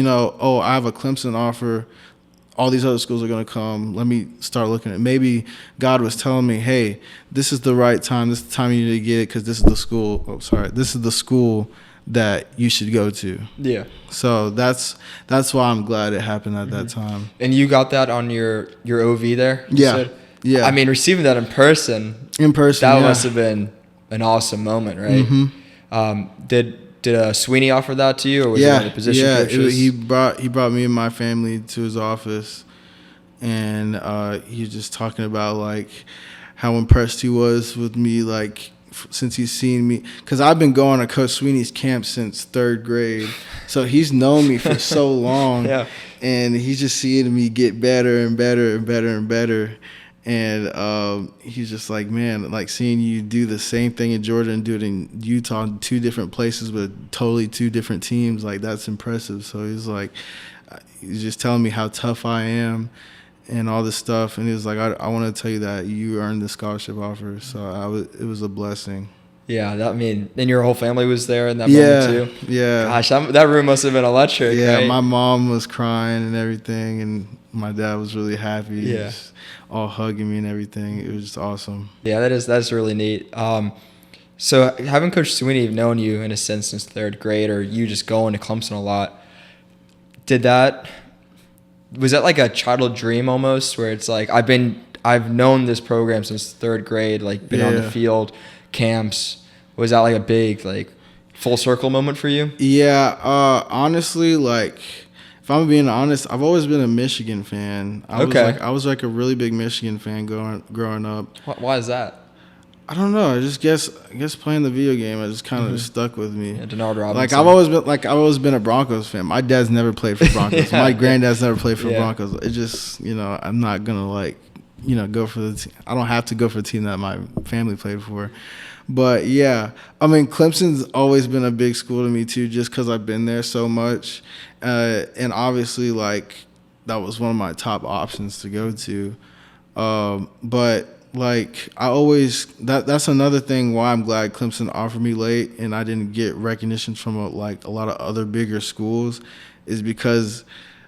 have a Clemson offer. all these other schools are going to come. Let me start looking at. Maybe God was telling me, hey, this is the right time. This is the time you need to get it because this is the school. Oh, sorry. This is the school that you should go to. Yeah. So that's why I'm glad it happened at that time. And you got that on your OV there? Yeah. Yeah. I mean, receiving that in person. That must have been an awesome moment, right? Mm-hmm. Did Sweeney offer that to you, or was it one of the position coaches? He brought me and my family to his office, and he was just talking about like how impressed he was with me, like since he's seen me, because I've been going to Coach Sweeney's camp since 3rd grade, so he's known me for so long, yeah. And he's just seeing me get better and better and better and better. And he's just like, man, like seeing you do the same thing in Georgia and do it in Utah, 2 different places with totally 2 different teams, like that's impressive. So he's like, he's just telling me how tough I am and all this stuff. And he was like, I want to tell you that you earned the scholarship offer. So it was a blessing. Yeah, and your whole family was there in that moment too? Yeah. Gosh, that room must have been electric, Yeah, right? My mom was crying and everything, and my dad was really happy. Yeah. Just all hugging me and everything. It was just awesome. Yeah, that's really neat. So having Coach Sweeney known you in a sense since 3rd grade, or you just going to Clemson a lot, was that like a childhood dream almost, where it's like I've known this program since 3rd grade, like been on the field, camps. Was that like a big like full circle moment for you? Yeah, honestly, like if I'm being honest, I've always been a Michigan fan. I was like a really big Michigan fan growing up. Why is that? I don't know. I guess playing the video game, it just kind of stuck with me. Yeah, Denard Robinson. I've always been a Broncos fan. My dad's never played for Broncos. My granddad's never played for Broncos. It just, I'm not gonna go for the team. I don't have to go for the team that my family played for. But yeah, I mean, Clemson's always been a big school to me too, just because I've been there so much, and obviously like that was one of my top options to go to. But like I always that's another thing why I'm glad Clemson offered me late and I didn't get recognition from a lot of other bigger schools, is because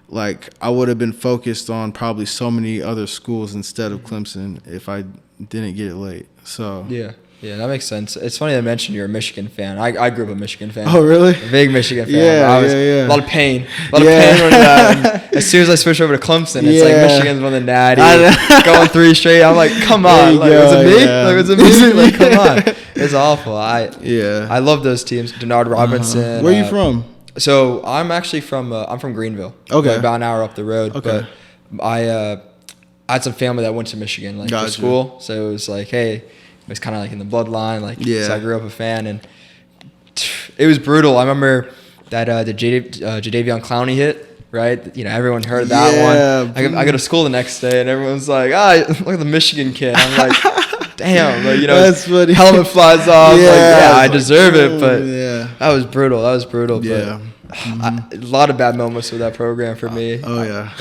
like I would have been focused on probably so many other schools instead of Clemson if I didn't get it late. So yeah, that makes sense. It's funny to mention you're a Michigan fan. I grew up a Michigan fan. Oh, really? A big Michigan fan. Yeah. A lot of pain. When as soon as I switched over to Clemson, it's like Michigan's won the Natty, going 3 straight. I'm like, come on. Like, was it me? Like, was it me? Like, come on. It's awful. I love those teams. Denard Robinson. Where are you from? So I'm actually from Greenville. Okay. Like about an hour up the road. Okay. But I had some family that went to Michigan, like for school. So it was like, hey. It was kind of like in the bloodline, so I grew up a fan, and it was brutal. I remember that the Jadeveon Clowney hit, right? Everyone heard that one. I go to school the next day, and everyone's like, look at the Michigan kid. I'm like, damn, that's funny. Helmet flies off. I deserve it, but that was brutal. Yeah. But a lot of bad moments with that program for me. Oh, yeah.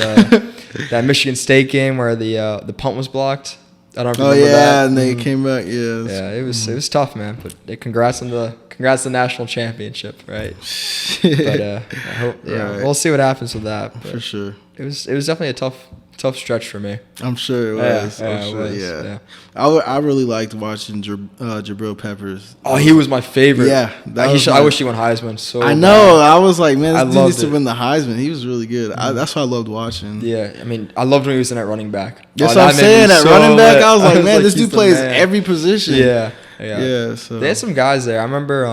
That Michigan State game where the punt was blocked. I don't remember that. And they came back. It was tough, man. But congrats on the national championship, right? But I hope we'll see what happens with that. For sure. It was definitely a tough stretch for me. I'm sure it was. Yeah. I really liked watching Jabril Peppers. Oh, he was my favorite. Yeah. I wish he won Heisman so I know. bad. I was like, man, this dude needs to win the Heisman. He was really good. That's what I loved wating. Yeah. I mean, I loved when he was in at running back. That's what I'm saying. At running back, I was like, man, this dude plays every position. Yeah. So they had some guys there. I remember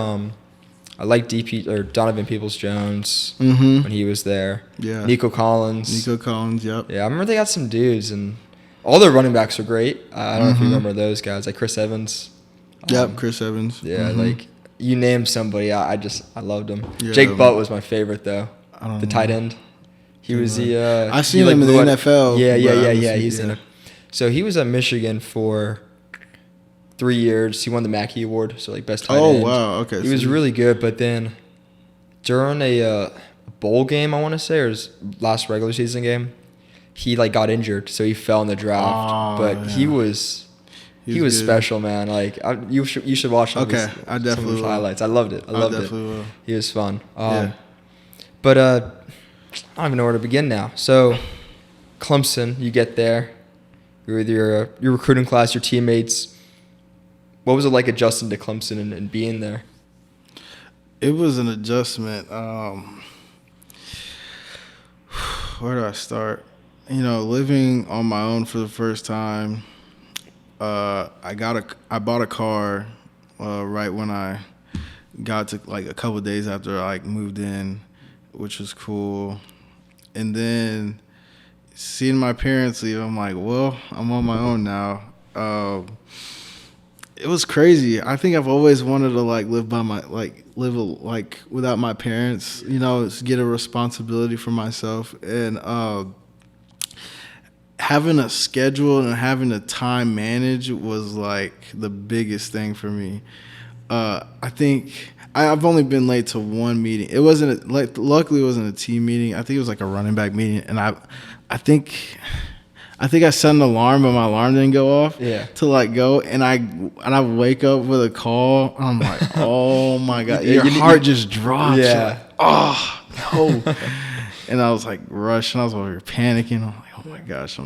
I like Donovan Peoples-Jones when he was there. Yeah. Nico Collins. Yep. Yeah, I remember they got some dudes, and all their running backs were great. I don't know if you remember those guys, like Chris Evans. Yep, Chris Evans. Yeah, like you name somebody, I loved him. Yeah, Jake Butt was my favorite though. The tight end. He was the. I seen him in the NFL. Yeah. He's in it. So he was at Michigan for 3 years. He won the Mackey Award, so like best tight end. Oh wow, okay. He was really good, but then during a bowl game, I want to say, or his last regular season game, he like got injured, so he fell in the draft. He was special, man. Like you should watch some of his highlights. I loved it. I loved it. Will. He was fun. But I don't even know where to begin now. So Clemson, you get there. You're with your recruiting class, your teammates. What was it like adjusting to Clemson and being there? It was an adjustment. Where do I start? Living on my own for the first time. I bought a car right when I got to, like, a couple of days after I moved in, which was cool. And then seeing my parents leave, I'm like, well, I'm on my own now. It was crazy. I think I've always wanted to live without my parents, get a responsibility for myself. And having a schedule and having a time manage was like the biggest thing for me. I think I've only been late to one meeting. It wasn't luckily it wasn't a team meeting. I think it was like a running back meeting, and I think I set an alarm, but my alarm didn't go off. Yeah. To like go, and I wake up with a call. I'm like, oh my god, your heart just drops. Yeah. Like, oh no. And I was like rushing. I was over here panicking. I'm like, oh my gosh,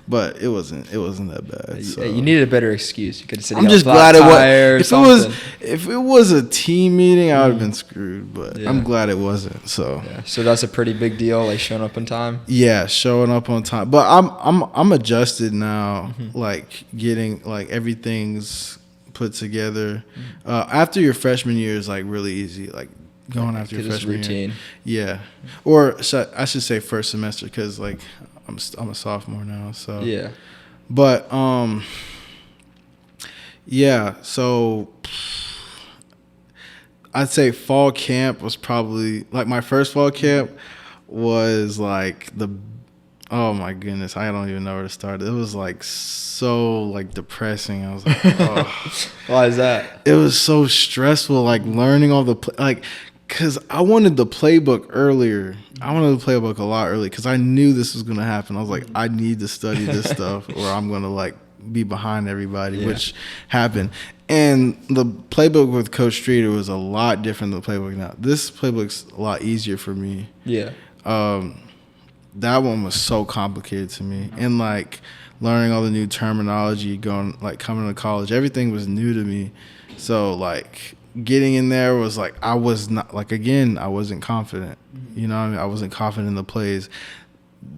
but it wasn't that bad. So. You needed a better excuse. You could have said I'm just glad it was. If it was a team meeting, I would have been screwed. But yeah. I'm glad it wasn't. So. Yeah. So that's a pretty big deal, like showing up on time. Yeah, showing up on time. But I'm adjusted now. Mm-hmm. Like getting like everything's put together. After your freshman year is like really easy. Like going after your freshman routine. Year. Yeah, or I should say first semester because like. I'm a sophomore now, so yeah. But yeah. So I'd say fall camp was probably like my first fall camp was like oh my goodness, I don't even know where to start. It was like so like depressing. I was like, oh. Why is that? It was so stressful, like learning all the because I wanted the playbook earlier. I wanted the playbook a lot early because I knew this was going to happen. I was like, I need to study this stuff or I'm going to like be behind everybody, which happened. And the playbook with Coach Streeter was a lot different than the playbook now. This playbook's a lot easier for me. Yeah. That one was so complicated to me. And like learning all the new terminology, coming to college, everything was new to me. So like getting in there was like I was not like again I wasn't confident. You know what I mean? I wasn't confident in the plays.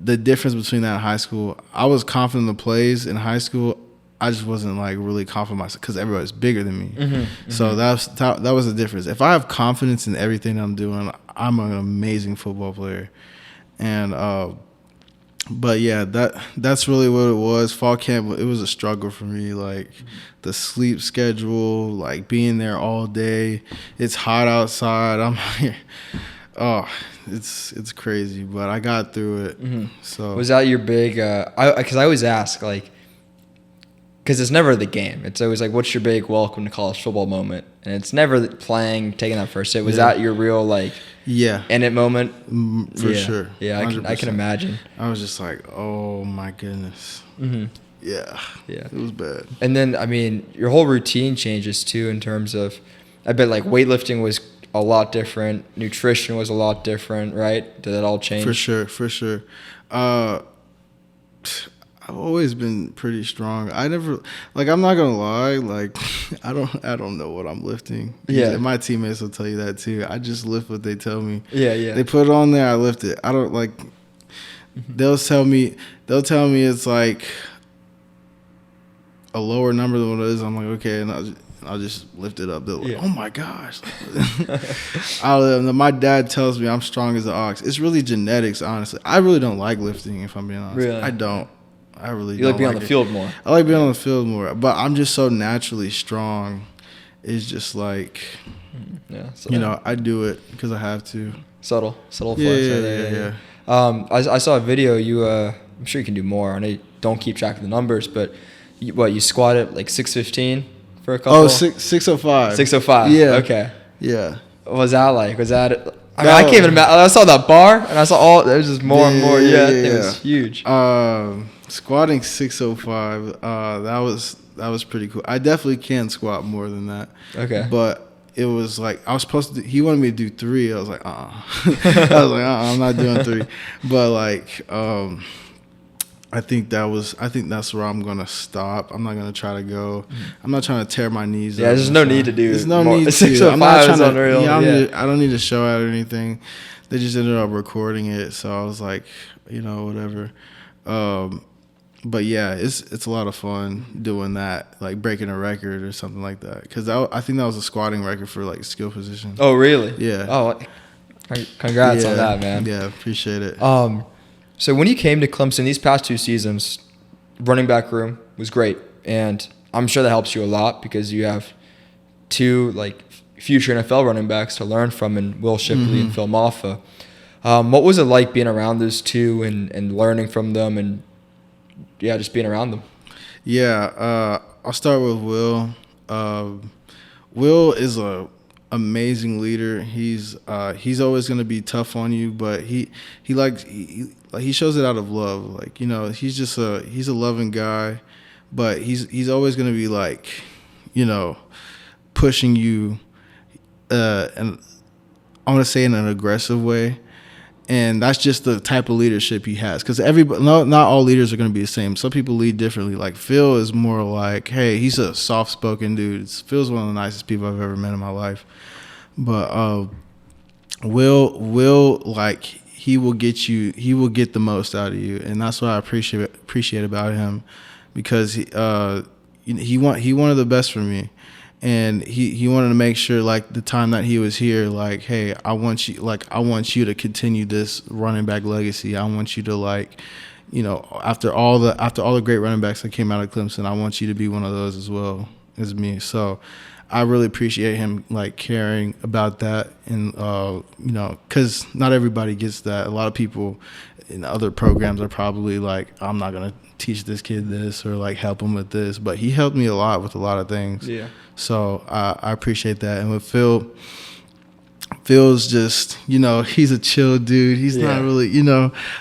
The difference between that and high school, I was confident in the plays. In high school, I just wasn't like really confident myself because everybody's bigger than me. Mm-hmm. So that was the difference. If I have confidence in everything I'm doing, I'm an amazing football player. And but yeah, that's really what it was. Fall camp, it was a struggle for me. Like the sleep schedule, like being there all day. It's hot outside. I'm here. Oh, it's crazy, but I got through it. Mm-hmm. So was that your big? Because I always ask, like, because it's never the game. It's always like, what's your big welcome to college football moment? And it's never playing, taking that first hit. Was that your real like? Yeah. In it moment? For sure. Yeah, I can imagine. I was just like, oh my goodness. Mm-hmm. Yeah. Yeah. It was bad. And then, I mean, your whole routine changes too in terms of, I bet like weightlifting was a lot different. Nutrition was a lot different, right? Did that all change? For sure. I've always been pretty strong. I never, like, I'm not gonna lie, like, I don't know what I'm lifting. Yeah. My teammates will tell you that too. I just lift what they tell me. Yeah. They put it on there, I lift it. I don't like. They'll tell me it's like a lower number than what it is. I'm like, okay, and I'll just lift it up. They're like, oh my gosh. My dad tells me I'm strong as an ox. It's really genetics, honestly. I really don't like lifting, if I'm being honest. Really? I don't. I really You don't like being on the field more. I like being on the field more, but I'm just so naturally strong. It's just like, I do it because I have to. Subtle flex. Yeah. I saw a video. I'm sure you can do more. I know you don't keep track of the numbers, but you squatted like 615 for a couple. Oh, 605. 605. Yeah. Okay. Yeah. What was that like? I can't even imagine. I saw that bar and I saw there was just more and more. Yeah. It was huge. Squatting 605, that was pretty cool. I definitely can squat more than that. Okay. But it was like I was supposed to he wanted me to do 3. I was like, I was like, I'm not doing 3. But like I think that's where I'm gonna stop. I'm not gonna try to go. I'm not trying to tear my knees. Yeah, there's no need to do. There's no need to. I'm not trying to. I don't need to show out or anything. They just ended up recording it, so I was like, whatever. But yeah, it's a lot of fun doing that, like breaking a record or something like that. Because I think that was a squatting record for like skill position. Oh, really? Yeah. Oh, congrats on that, man. Yeah, appreciate it. So when you came to Clemson these past 2 seasons, running back room was great, and I'm sure that helps you a lot because you have 2 like future NFL running backs to learn from in Will Shipley and Phil Maffa. What was it like being around those 2 and learning from them and just being around them? Yeah, I'll start with Will. Will is a amazing leader. He's always going to be tough on you, but he shows it out of love. Like, he's a loving guy, but he's always going to be like, pushing you, and I want to say in an aggressive way. And that's just the type of leadership he has. Because not all leaders are going to be the same. Some people lead differently. Like Phil is more like, hey, he's a soft-spoken dude. Phil's one of the nicest people I've ever met in my life. But Will, like, he will get the most out of you, and that's what I appreciate about him, because he wanted the best for me. And he wanted to make sure, like, the time that he was here, like, hey, I want you to continue this running back legacy. I want you to, like, after all the great running backs that came out of Clemson, I want you to be one of those as well as me. So I really appreciate him, like, caring about that. And because not everybody gets that. A lot of people in other programs are probably like, I'm not gonna teach this kid this or like help him with this, but he helped me a lot with a lot of things. Yeah. So I appreciate that. And with Phil's just, he's a chill dude. He's not really,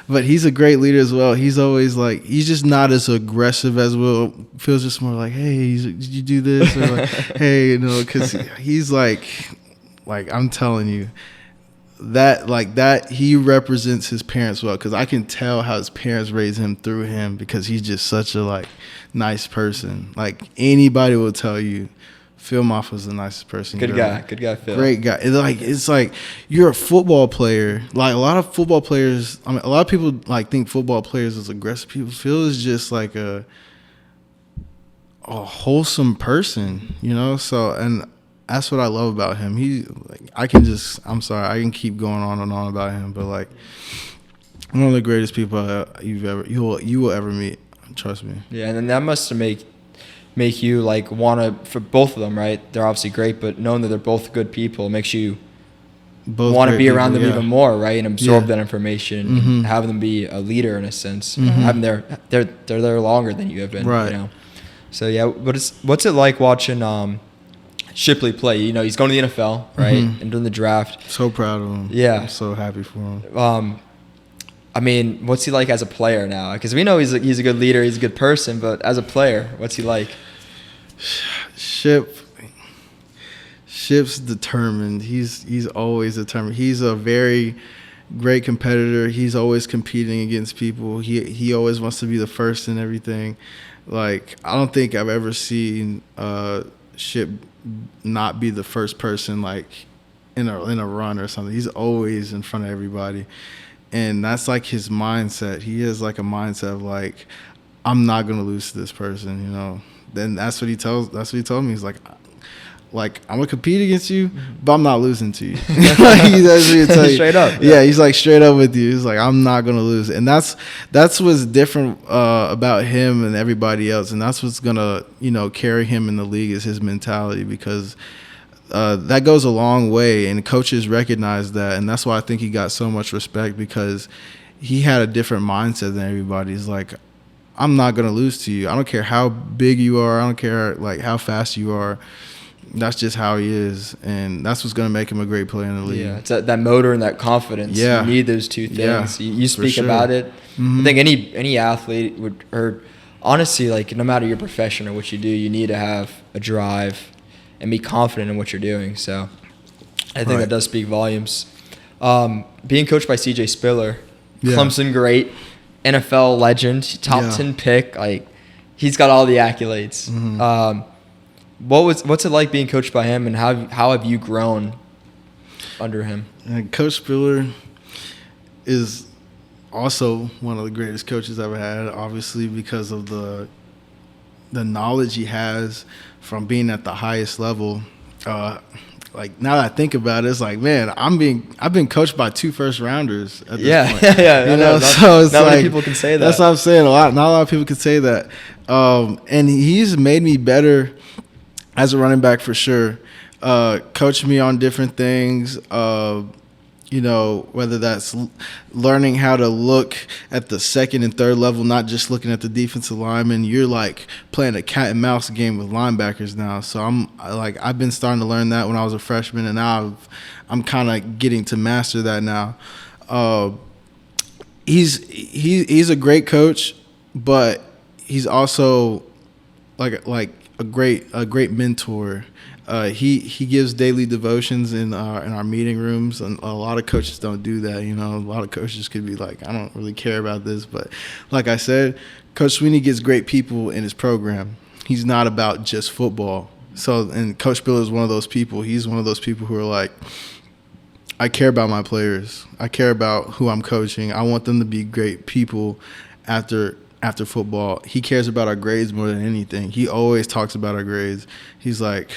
but he's a great leader as well. He's always like, he's just not as aggressive as Will. Phil's just more like, hey, did you do this? Or like, hey, because he's like I'm telling you, that he represents his parents well, because I can tell how his parents raised him through him, because he's just such a like nice person. Like anybody will tell you, Phil Maffa was the nicest person. Good guy, Phil. Great guy. It's like you're a football player. Like a lot of football players, a lot of people like think football players is aggressive people. Phil is just like a wholesome person, So, and that's what I love about him. I can keep going on and on about him, but like one of the greatest people you will ever meet. Trust me. Yeah, and then that must make you like want to, for both of them, right? They're obviously great, but knowing that they're both good people makes you want to be around them even more, right? And absorb that information, and have them be a leader in a sense. Have them they're there longer than you have been, right? So yeah, what's it like watching Shipley play? He's going to the NFL, right? And doing the draft. So proud of him. Yeah, I'm so happy for him. What's he like as a player now? Because we know he's a good leader, he's a good person, but as a player, what's he like? Ship's determined. He's always determined. He's a very great competitor. He's always competing against people. He always wants to be the first in everything. Like, I don't think I've ever seen Ship not be the first person, like in a run or something. He's always in front of everybody. And that's like his mindset. He has like a mindset of like, I'm not gonna lose to this person, Then that's what he told me. He's like I'm gonna compete against you, but I'm not losing to you. That's what he tell you. Straight up. Yeah, he's like straight up with you. He's like, I'm not gonna lose. And that's what's different about him and everybody else. And that's what's gonna, carry him in the league, is his mentality, because that goes a long way, and coaches recognize that, and that's why I think he got so much respect, because he had a different mindset than everybody. He's like, I'm not gonna lose to you. I don't care how big you are. I don't care like how fast you are. That's just how he is, and that's what's gonna make him a great player in the league. Yeah, it's that motor and that confidence. Yeah, you need those two things. Yeah, you speak about it. I think any athlete would, or honestly, like no matter your profession or what you do, you need to have a drive and be confident in what you're doing. So I think that does speak volumes. Being coached by CJ Spiller, Clemson great, NFL legend, top 10 pick. Like, he's got all the accolades. Mm-hmm. What's it like being coached by him, and how have you grown under him? And Coach Spiller is also one of the greatest coaches I've ever had, obviously because of the knowledge he has from being at the highest level. Like, now that I think about it, it's like, man, I've been coached by 2 first-rounders at this point. Yeah. You know, so it's not many people can say that. That's what I'm saying. Not a lot of people can say that. And he's made me better as a running back for sure. Coached me on different things. You know, whether that's learning how to look at the second and third level, not just looking at the defensive lineman. You're like playing a cat and mouse game with linebackers now. So I've been starting to learn that when I was a freshman, and now I'm kind of getting to master that now. He's a great coach, but he's also like a great mentor. He gives daily devotions in our meeting rooms, and a lot of coaches don't do that. You know, a lot of coaches could be like, I don't really care about this, but like I said, Coach Sweeney gets great people in his program. He's not about just football. So, and Coach Spiller is one of those people. He's one of those people who are like, I care about my players. I care about who I'm coaching. I want them to be great people after football. He cares about our grades more than anything. He always talks about our grades. He's like,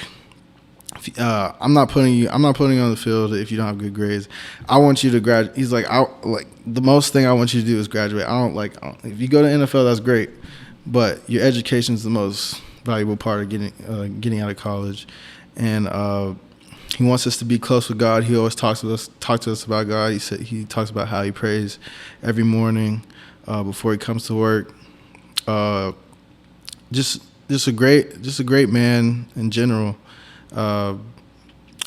I'm not putting you on the field if you don't have good grades. I want you to graduate. He's like, the most thing I want you to do is graduate. If you go to NFL, that's great, but your education is the most valuable part of getting out of college. And he wants us to be close with God. He always talks to us about God. He talks about how he prays every morning before he comes to work. Just a great man in general.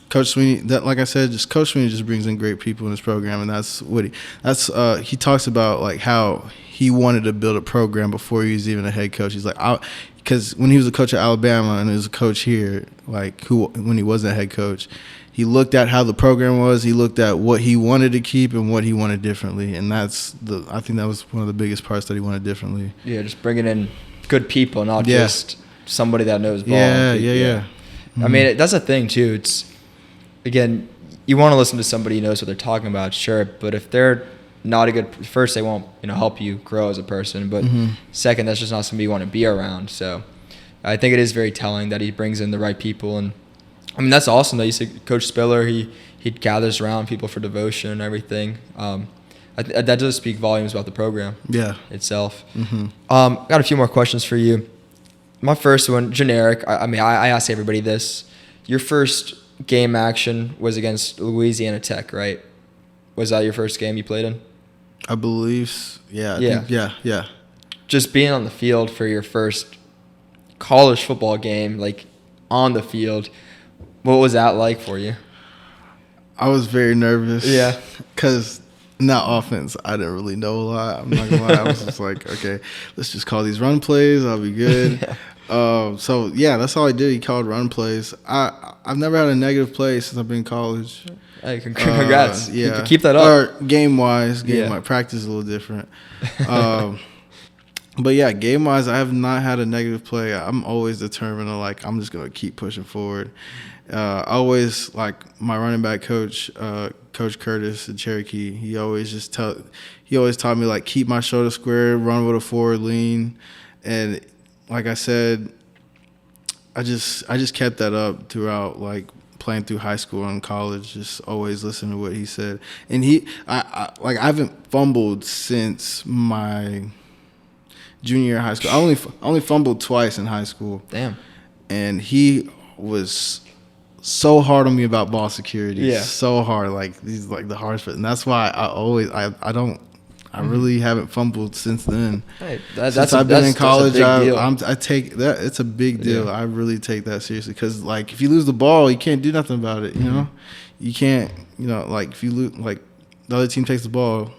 Coach Sweeney, like I said, Coach Sweeney just brings in great people in his program, and that's what he talks about, like how he wanted to build a program before he was even a head coach. He's like, because when he was a coach at Alabama and he was a coach here, when he wasn't a head coach, he looked at how the program was. He looked at what he wanted to keep and what he wanted differently, and I think that was one of the biggest parts that he wanted differently. Yeah, just bringing in good people, not just somebody that knows ball. Yeah. Mm-hmm. I mean, that's a thing too. It's, again, you want to listen to somebody who knows what they're talking about, sure. But if they're not a good, first they won't, help you grow as a person. But second, that's just not somebody you want to be around. So I think it is very telling that he brings in the right people. And I mean, that's awesome that you said Coach Spiller, he gathers around people for devotion and everything. That does speak volumes about the program itself. Mm-hmm. Got a few more questions for you. My first one, generic. I ask everybody this. Your first game action was against Louisiana Tech, right? Was that your first game you played in? I believe, yeah. Yeah. Just being on the field for your first college football game, like on the field, what was that like for you? I was very nervous. Yeah. Because in that offense, I didn't really know a lot. I'm not going to lie. I was just like, okay, let's just call these run plays. I'll be good. So, yeah, that's all I did. He called run plays. I've never had a negative play since I've been in college. Hey, congrats. Yeah. Keep that up. Or game-wise. Practice is a little different. But, yeah, game-wise, I have not had a negative play. I'm always determined to, I'm just going to keep pushing forward. I always, my running back coach, Coach Curtis at Cherokee, he always taught me, keep my shoulder square, run with a forward lean. And like I said, I just kept that up throughout, playing through high school and college, just always listening to what he said. And I haven't fumbled since my junior year of high school. I only fumbled twice in high school. Damn. And he was so hard on me about ball security. Yeah. So hard. He's the hardest. And that's why I really haven't fumbled since then. Hey, since I've been in college, I take that. It's a big deal. Yeah. I really take that seriously because, if you lose the ball, you can't do nothing about it. You know, you can't. If you lose, the other team takes the ball,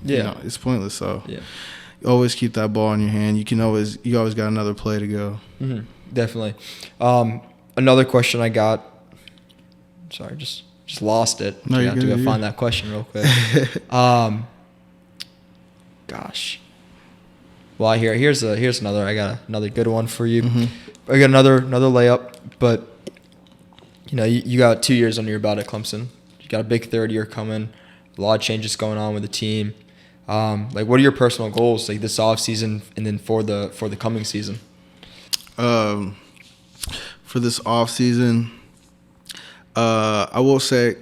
it's pointless. So you always keep that ball in your hand. You always got another play to go. Mm-hmm. Definitely. Another question I got. Sorry, just lost it. No, I have to go find that question real quick. gosh. Well, here's another. I got another good one for you. Mm-hmm. I got another layup, but you got 2 years under your belt at Clemson. You got a big third year coming. A lot of changes going on with the team. Like, what are your personal goals, like this off season and then for the coming season? For this off season, I will say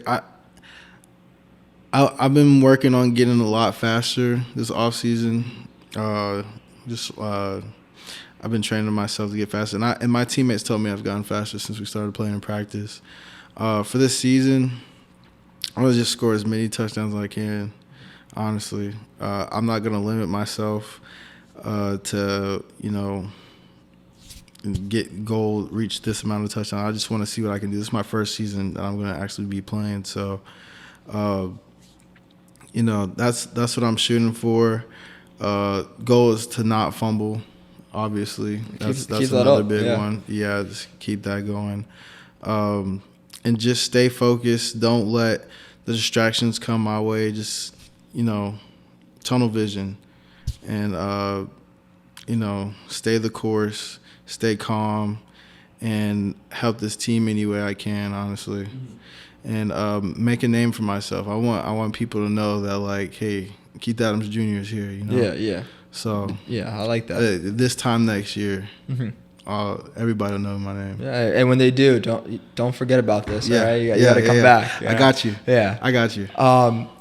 I've been working on getting a lot faster this off season. I've been training myself to get faster, and my teammates told me I've gotten faster since we started playing in practice. For this season, I want to just score as many touchdowns as I can. Honestly, I'm not gonna limit myself to reach this amount of touchdowns. I just want to see what I can do. This is my first season that I'm gonna actually be playing, so that's what I'm shooting for. Goal is to not fumble. Obviously, that's another big one. Yeah, just keep that going, and just stay focused. Don't let the distractions come my way. Just tunnel vision, and stay the course, stay calm, and help this team any way I can. Honestly, and make a name for myself. I want people to know that, like, hey, Keith Adams Jr. is here. Yeah. So I like that. This time next year, everybody will know my name. Yeah, and when they do, don't forget about this. Yeah, all right? You got to come back. I got you. Yeah, I got you.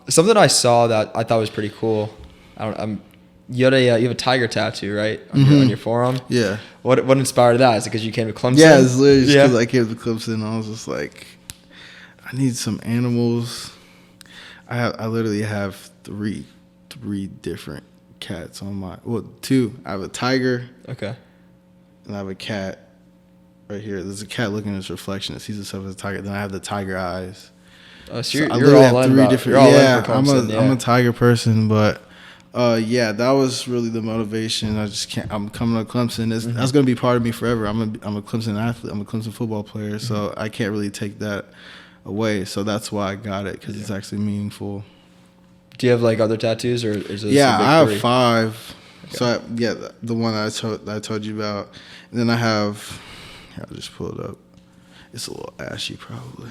Something I saw that I thought was pretty cool. You have a tiger tattoo, right, on your forearm? Yeah. What inspired that? Is it because you came to Clemson? Yeah, it's literally just because I came to Clemson. I was just like, I need some animals. I literally have three different cats on two. I have a tiger. Okay. And I have a cat right here. There's a cat looking at his reflection. It sees itself as a tiger. Then I have the tiger eyes. Oh, so you're all in. I'm a tiger person, but that was really the motivation. I'm coming to Clemson. That's going to be part of me forever. I'm a Clemson athlete. I'm a Clemson football player, so I can't really take that away. So that's why I got it, because it's actually meaningful. Do you have like other tattoos, or is it? Yeah, I have 5. Okay. So the one that I told you about, and then I have. Here, I'll just pull it up. It's a little ashy, probably.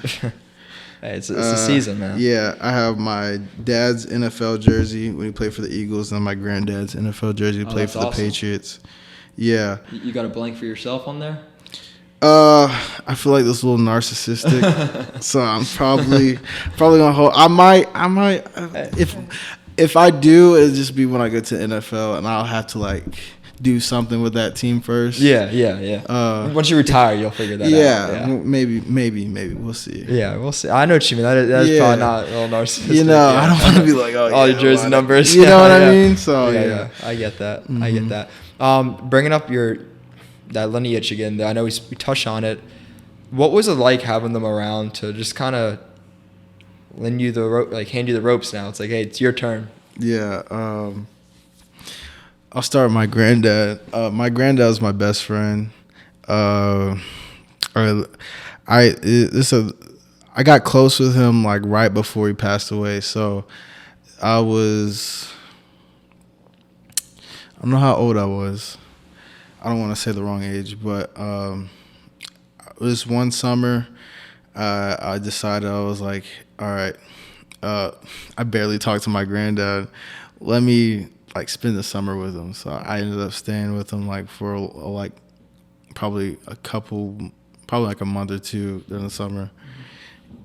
Hey, it's the season, man. Yeah, I have my dad's NFL jersey when he played for the Eagles, and my granddad's NFL jersey when he played for the Patriots. Yeah. You got a blank for yourself on there? I feel like this is a little narcissistic, so I'm probably gonna hold. I might. If I do, it'll just be when I go to NFL, and I'll have to like do something with that team first. Yeah. Once you retire, you'll figure that out. Yeah, maybe. We'll see. Yeah, we'll see. I know what you mean. That's probably not a little narcissistic. I don't want to be like, all your jersey numbers. You know what I mean? So yeah. I get that. Mm-hmm. I get that. Bringing up that lineage again, I know we touched on it. What was it like having them around to just kind of lend you the rope, like hand you the ropes now? It's like, hey, it's your turn. Yeah. I'll start with my granddad. My granddad was my best friend. I got close with him like right before he passed away. So I don't know how old I was. I don't want to say the wrong age, but it was one summer. I decided, I was like, all right, I barely talked to my granddad. Let me like spend the summer with him. So I ended up staying with him like for like probably like a month or two during the summer.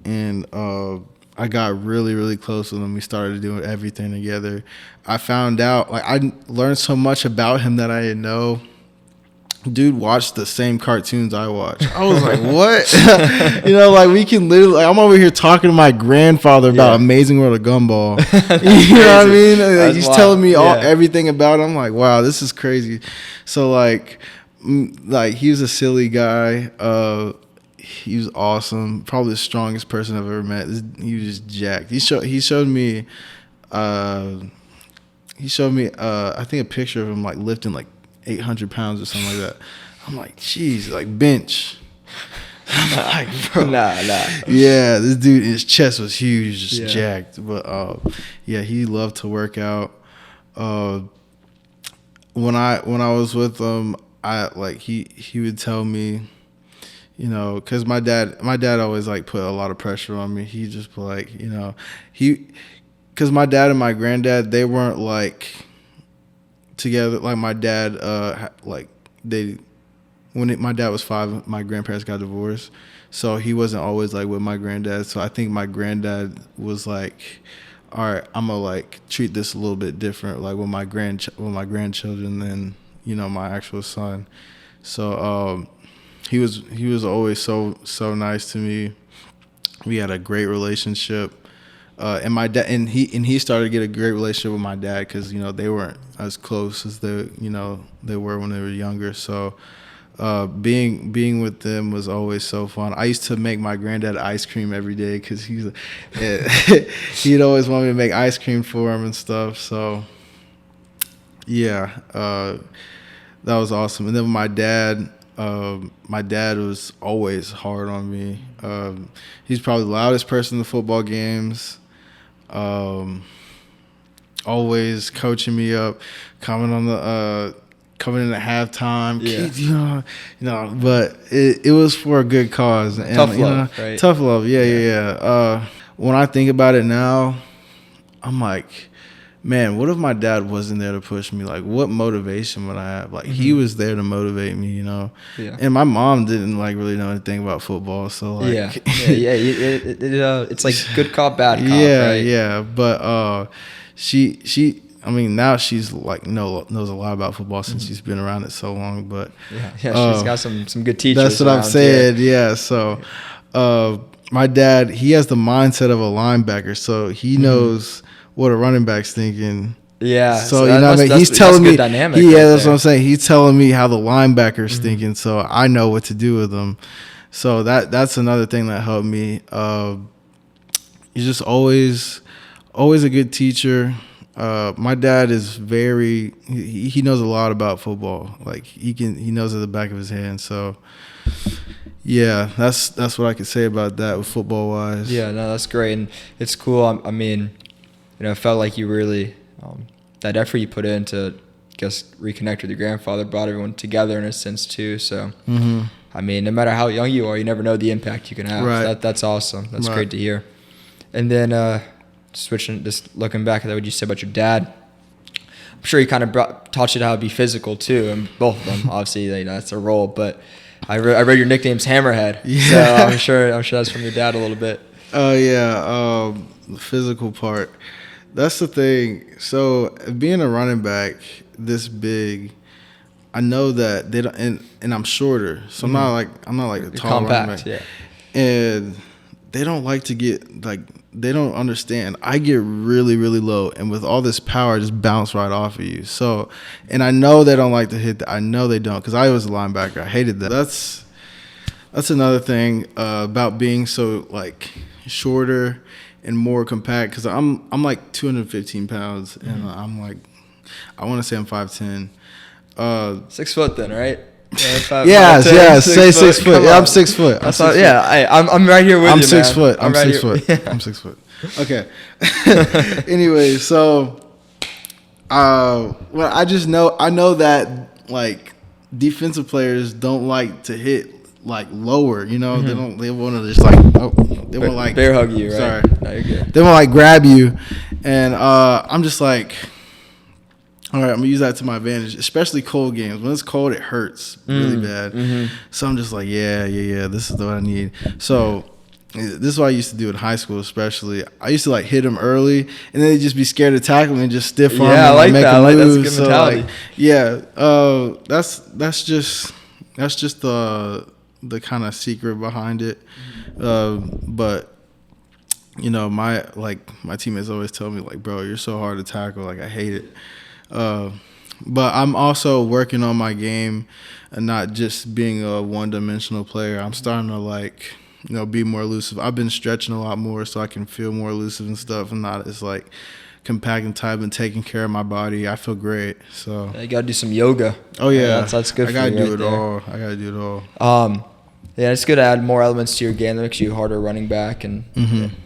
And I got really, really close with him. We started doing everything together. I found out, like, I learned so much about him that I didn't know. Dude watched the same cartoons I watch. I was like, what? Like we can literally, like, I'm over here talking to my grandfather about Amazing World of Gumball. You know what I mean? Like, he's telling me everything about it. I'm like, wow, this is crazy. So like he was a silly guy. He was awesome. Probably the strongest person I've ever met. He was just jacked. He showed me I think a picture of him like lifting like 800 pounds or something like that. I'm like, geez, like bench. I'm like, bro. Nah. Yeah, this dude, his chest was huge, just jacked. But he loved to work out. Uh, when I was with him, he would tell me, because my dad always like put a lot of pressure on me. He just like, because my dad and my granddad, they weren't like together. Like my dad, my dad was 5, my grandparents got divorced, so he wasn't always like with my granddad. So I think my granddad was like, all right, I'm gonna like treat this a little bit different, like with my grandchildren than my actual son. So he was always so nice to me. We had a great relationship. And my dad and he started to get a great relationship with my dad because they weren't as close as they were when they were younger. So being with them was always so fun. I used to make my granddad ice cream every day because he'd always want me to make ice cream for him and stuff. So yeah, that was awesome. And then my dad was always hard on me. He's probably the loudest person in the football games. Always coaching me up, coming in at halftime. Yeah. But it was for a good cause. And, Tough love, right? Tough love, yeah. When I think about it now, I'm like, man, what if my dad wasn't there to push me? Like, what motivation would I have? Like, he was there to motivate me, Yeah. And my mom didn't like really know anything about football, so like, yeah. It's like good cop, bad cop, right? Yeah. But she, I mean, now she's like knows a lot about football since she's been around it so long. But she's got some good teachers. That's what I'm saying. Yeah. So, my dad, he has the mindset of a linebacker, so he knows what a running back's thinking. Yeah. So what I mean? He's telling me. Dynamic That's what I'm saying. He's telling me how the linebacker's thinking, so I know what to do with them. So that's another thing that helped me. He's just always a good teacher. My dad is he knows a lot about football. Like he knows at the back of his hand. So yeah, that's what I could say about that with football wise. Yeah, no, that's great, and it's cool. I mean, it felt like you really that effort you put in to reconnect with your grandfather brought everyone together in a sense too. So I mean, no matter how young you are, you never know the impact you can have. Right. That's awesome. That's great to hear. And then just looking back at what you said about your dad, I'm sure he kind of taught you how to be physical too, and both of them obviously that's a role. But I read your nickname's Hammerhead, so I'm sure that's from your dad a little bit. Oh yeah, the physical part. That's the thing. So being a running back this big, I know that they don't, and I'm shorter, so I'm not like a tall compact, running back. Yeah. And they don't like to get like, they don't understand. I get really, really low, and with all this power, I just bounce right off of you. So, and I know they don't like to hit that. I know they don't, because I was a linebacker. I hated that. That's another thing about being so like shorter and more compact, because I'm like 215 pounds, and I'm like, I want to say I'm 5'10". 6 foot then, right? Yeah, say 6 foot. Yeah, I'm 6 foot. I'm right here with you, I'm man. 6 foot. I'm right 6 foot. Yeah. I'm 6 foot. Okay. Anyway, so well, I know that like defensive players don't like to hit like lower, they want to just like they want like bear hug you, right? Sorry. No, you're good. They want to like grab you, and I'm just like, all right, I'm gonna use that to my advantage, especially cold games. When it's cold, it hurts really bad. So I'm just like, yeah, this is what I need. So this is what I used to do in high school, especially. I used to like hit them early, and then they'd just be scared to tackle me and just stiff arm. Yeah, I like make that. A move. That's a good mentality. Like, yeah, that's just the kind of secret behind it. But my teammates always tell me like, bro, you're so hard to tackle. Like, I hate it. But I'm also working on my game and not just being a one-dimensional player. I'm starting to be more elusive. I've been stretching a lot more so I can feel more elusive and stuff, and not as like compact and tight and taking care of my body. I feel great. So you gotta do some yoga. Oh yeah, that's good. I gotta for you do right it there. all. I gotta do it all. Yeah, it's good to add more elements to your game that makes you a harder running back, and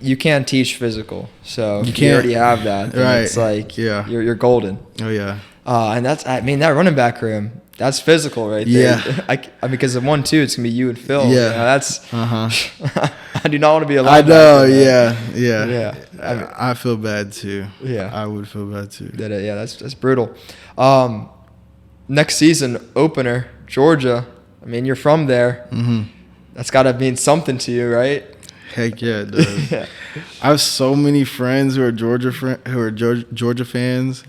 you can't teach physical. So if you already have that, then it's like you're golden. Oh yeah. And that running back room, that's physical right there. Yeah. I mean, because of 1-2, it's gonna be you and Phil. Yeah. That's. I do not want to be a linebacker. I know. Man. Yeah. I feel bad too. Yeah. I would feel bad too. Yeah, that's brutal. Next season opener, Georgia. I mean, you're from there. That's got to mean something to you, right? Heck yeah, it does. Yeah. I have so many friends who are Georgia fans.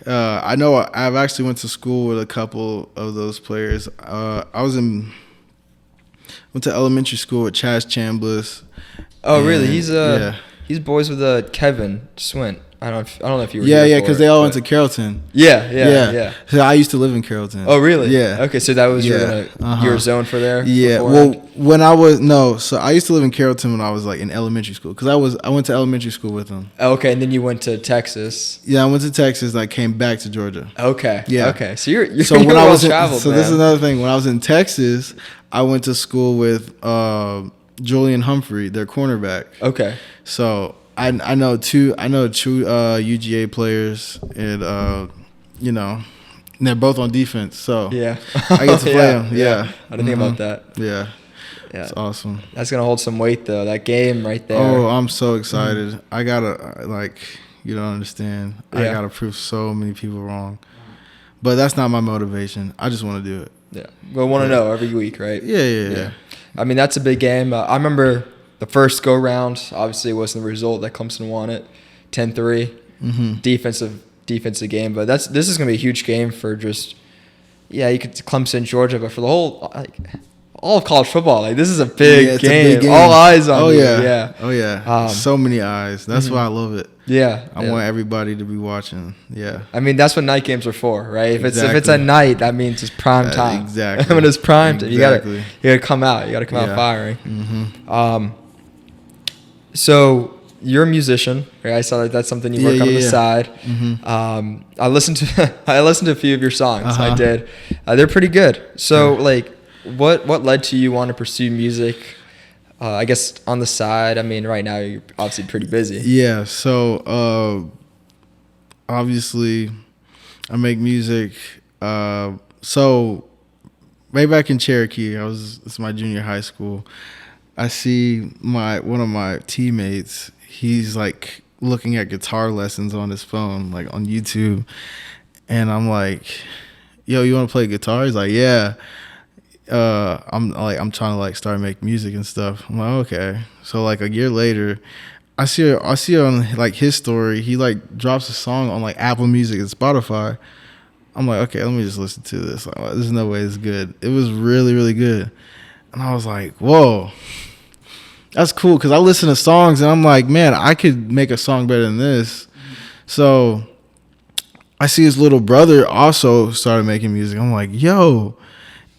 I know I've actually went to school with a couple of those players. I went to elementary school with Chaz Chambliss. Oh, really? He's boys with Kevin Swint. I don't know if you were. Yeah, because they all went to Carrollton. Yeah. So I used to live in Carrollton. Oh, really? Yeah. Okay, so that was your zone for there. Yeah. Beforehand? Well, so I used to live in Carrollton when I was like in elementary school because I went to elementary school with them. Okay, and then you went to Texas. Yeah, I went to Texas and I came back to Georgia. Okay. Yeah. Okay, so you're so when I was traveled. So this is another thing. When I was in Texas, I went to school with Julian Humphrey, their cornerback. Okay. So I know two UGA players, and they're both on defense. So yeah, I get to play them. Yeah. I didn't think about that. Yeah, it's awesome. That's gonna hold some weight though. That game right there. Oh, I'm so excited. I gotta you don't understand. Yeah. I gotta prove so many people wrong, but that's not my motivation. I just want to do it. Yeah, we want to know every week, right? Yeah. I mean, that's a big game. I remember the first go round. Obviously, it wasn't the result that Clemson won it, 10-3. Defensive game, but this is gonna be a huge game for just you could Clemson, Georgia, but for the whole all of college football. Like, this is a big game. All eyes on you. Oh yeah. So many eyes. That's why I love it. Yeah. I want everybody to be watching. Yeah. I mean, that's what night games are for, right? If it's a night, that means it's prime time. Exactly. When it's prime time, you gotta come out. You gotta come out firing. So you're a musician, right? I saw that's something you work on the side. I listened to a few of your songs. I did. They're pretty good. So what led to you want to pursue music? I guess on the side. I mean, right now you're obviously pretty busy. Yeah. So obviously, I make music. So way back in Cherokee, it's my junior high school. I see one of my teammates. He's like looking at guitar lessons on his phone, like on YouTube, and I'm like, "Yo, you want to play guitar?" He's like, "Yeah." I'm trying to start making music and stuff. I'm like, okay. So a year later, I see on his story, he drops a song on Apple Music and Spotify. I'm like, okay, let me just listen to this. There's no way it's good. It was really, really good. And I was like, whoa, that's cool. Cause I listen to songs and I'm like, man, I could make a song better than this. So I see his little brother also started making music. I'm like, yo.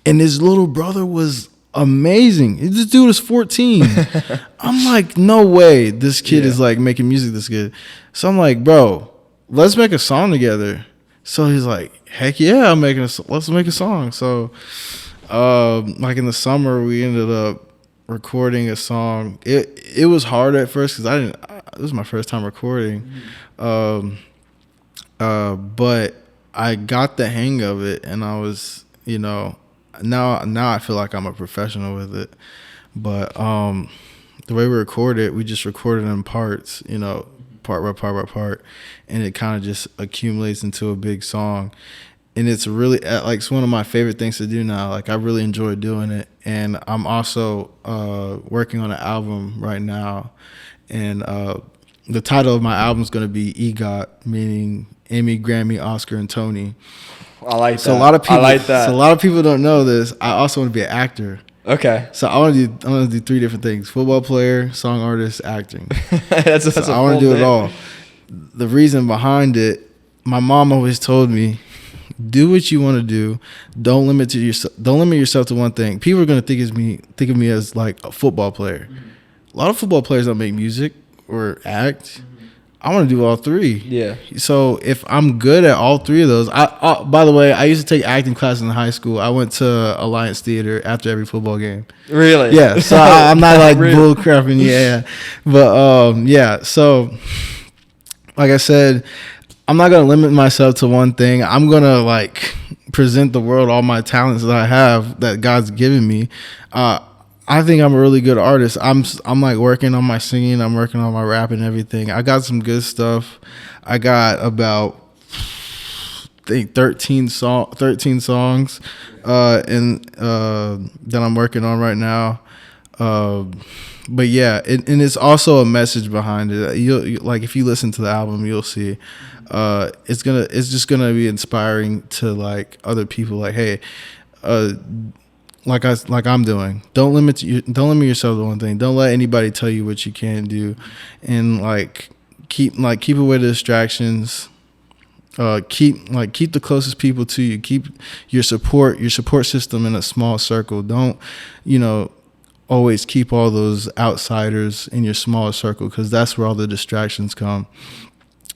And his little brother was amazing. This dude is 14. I'm like, no way this kid is making music this good. So I'm like, bro, let's make a song together. So he's like, heck yeah, let's make a song. So in the summer, we ended up recording a song. It was hard at first because it was my first time recording. But I got the hang of it, and I was, now I feel like I'm a professional with it. But the way we record it, we just record it in parts, part by part by part, and it kind of just accumulates into a big song. And it's really it's one of my favorite things to do now. I really enjoy doing it. And I'm also working on an album right now, and the title of my album is going to be EGOT, meaning Emmy, Grammy, Oscar, and Tony. I like that. So a lot of people, I like that. So a lot of people don't know this. I also want to be an actor. Okay. So I want to do 3 different things: football player, song artist, acting. that's I want to do it all. The reason behind it, my mom always told me, do what you want to do. Don't limit yourself to one thing. People are gonna think of me as a football player. A lot of football players don't make music or act. I want to do all three. Yeah. So if I'm good at all three of those, by the way, I used to take acting classes in high school. I went to Alliance Theater after every football game. Really? Yeah. So I'm not like Really? bull crapping. Yeah. But yeah. So like I said, I'm not gonna limit myself to one thing. I'm gonna like present the world all my talents that I have that God's given me. I think I'm a really good artist. I'm like working on my singing. I'm working on my rap and everything. I got some good stuff. I got about I think 13 songs that I'm working on right now. But yeah, and it's also a message behind it. You like if you listen to the album, you'll see. It's just gonna be inspiring to like other people. Like, hey, like I'm doing. Don't limit yourself to one thing. Don't let anybody tell you what you can't do, and keep away the distractions. Keep the closest people to you. Keep your support system in a small circle. Don't always keep all those outsiders in your small circle, because that's where all the distractions come.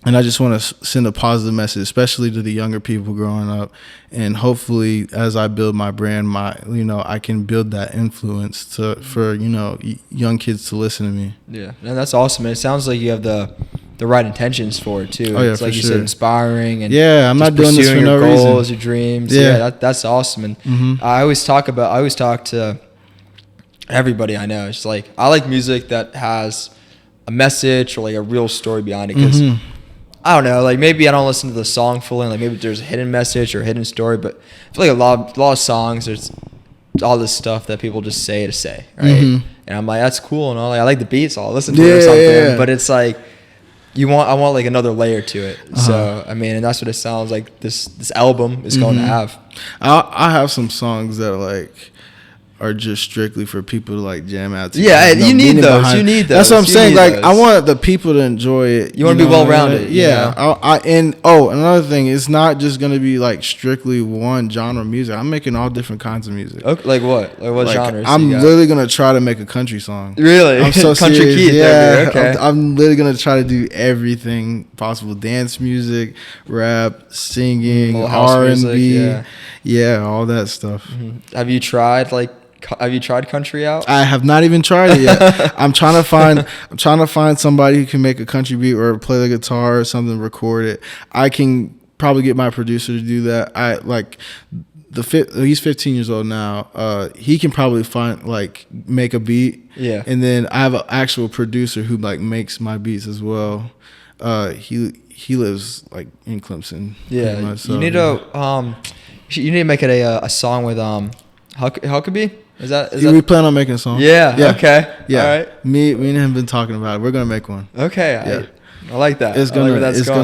And I just want to send a positive message, especially to the younger people growing up. And hopefully, as I build my brand, I can build that influence for young kids to listen to me. Yeah, and that's awesome. And it sounds like you have the right intentions for it too. Oh yeah, it's like for you sure. said, inspiring and I'm not doing this for your no goals, reason. your dreams. Yeah, that's awesome. And I always talk to everybody I know. It's like I like music that has a message or like a real story behind it, because I don't know, like maybe I don't listen to the song fully, like maybe there's a hidden message or a hidden story, but I feel like a lot of songs, there's all this stuff that people just say to say, right? And I'm like, that's cool and all. Like, I like the beats, I'll listen to it or something. Yeah. But it's like I want like another layer to it. So I mean, and that's what it sounds like. This album is going to have. I have some songs that are just strictly for people to like jam out to. Yeah, you need those. You need those. That's what I'm saying. Like, I want the people to enjoy it. You want to be well rounded. Yeah. Another thing, it's not just gonna be like strictly one genre of music. I'm making all different kinds of music. Okay, like what? Like what genres? I'm literally gonna try to make a country song. Really? I'm so country serious. Keith. Yeah. Okay. I'm literally gonna try to do everything possible: dance music, rap, singing, R&B. Yeah, all that stuff. Have you tried country out? I have not even tried it yet. I'm trying to find somebody who can make a country beat or play the guitar or something, record it. I can probably get my producer to do that. He's 15 years old now. He can probably make a beat. Yeah. And then I have an actual producer who makes my beats as well. He lives in Clemson. Yeah. Much, so, you need to make it a song with Huckabee. Is that we plan on making a song? Yeah. Okay. Yeah. All right. Me and him have been talking about it. We're gonna make one. Okay. Yeah. I like that. It's gonna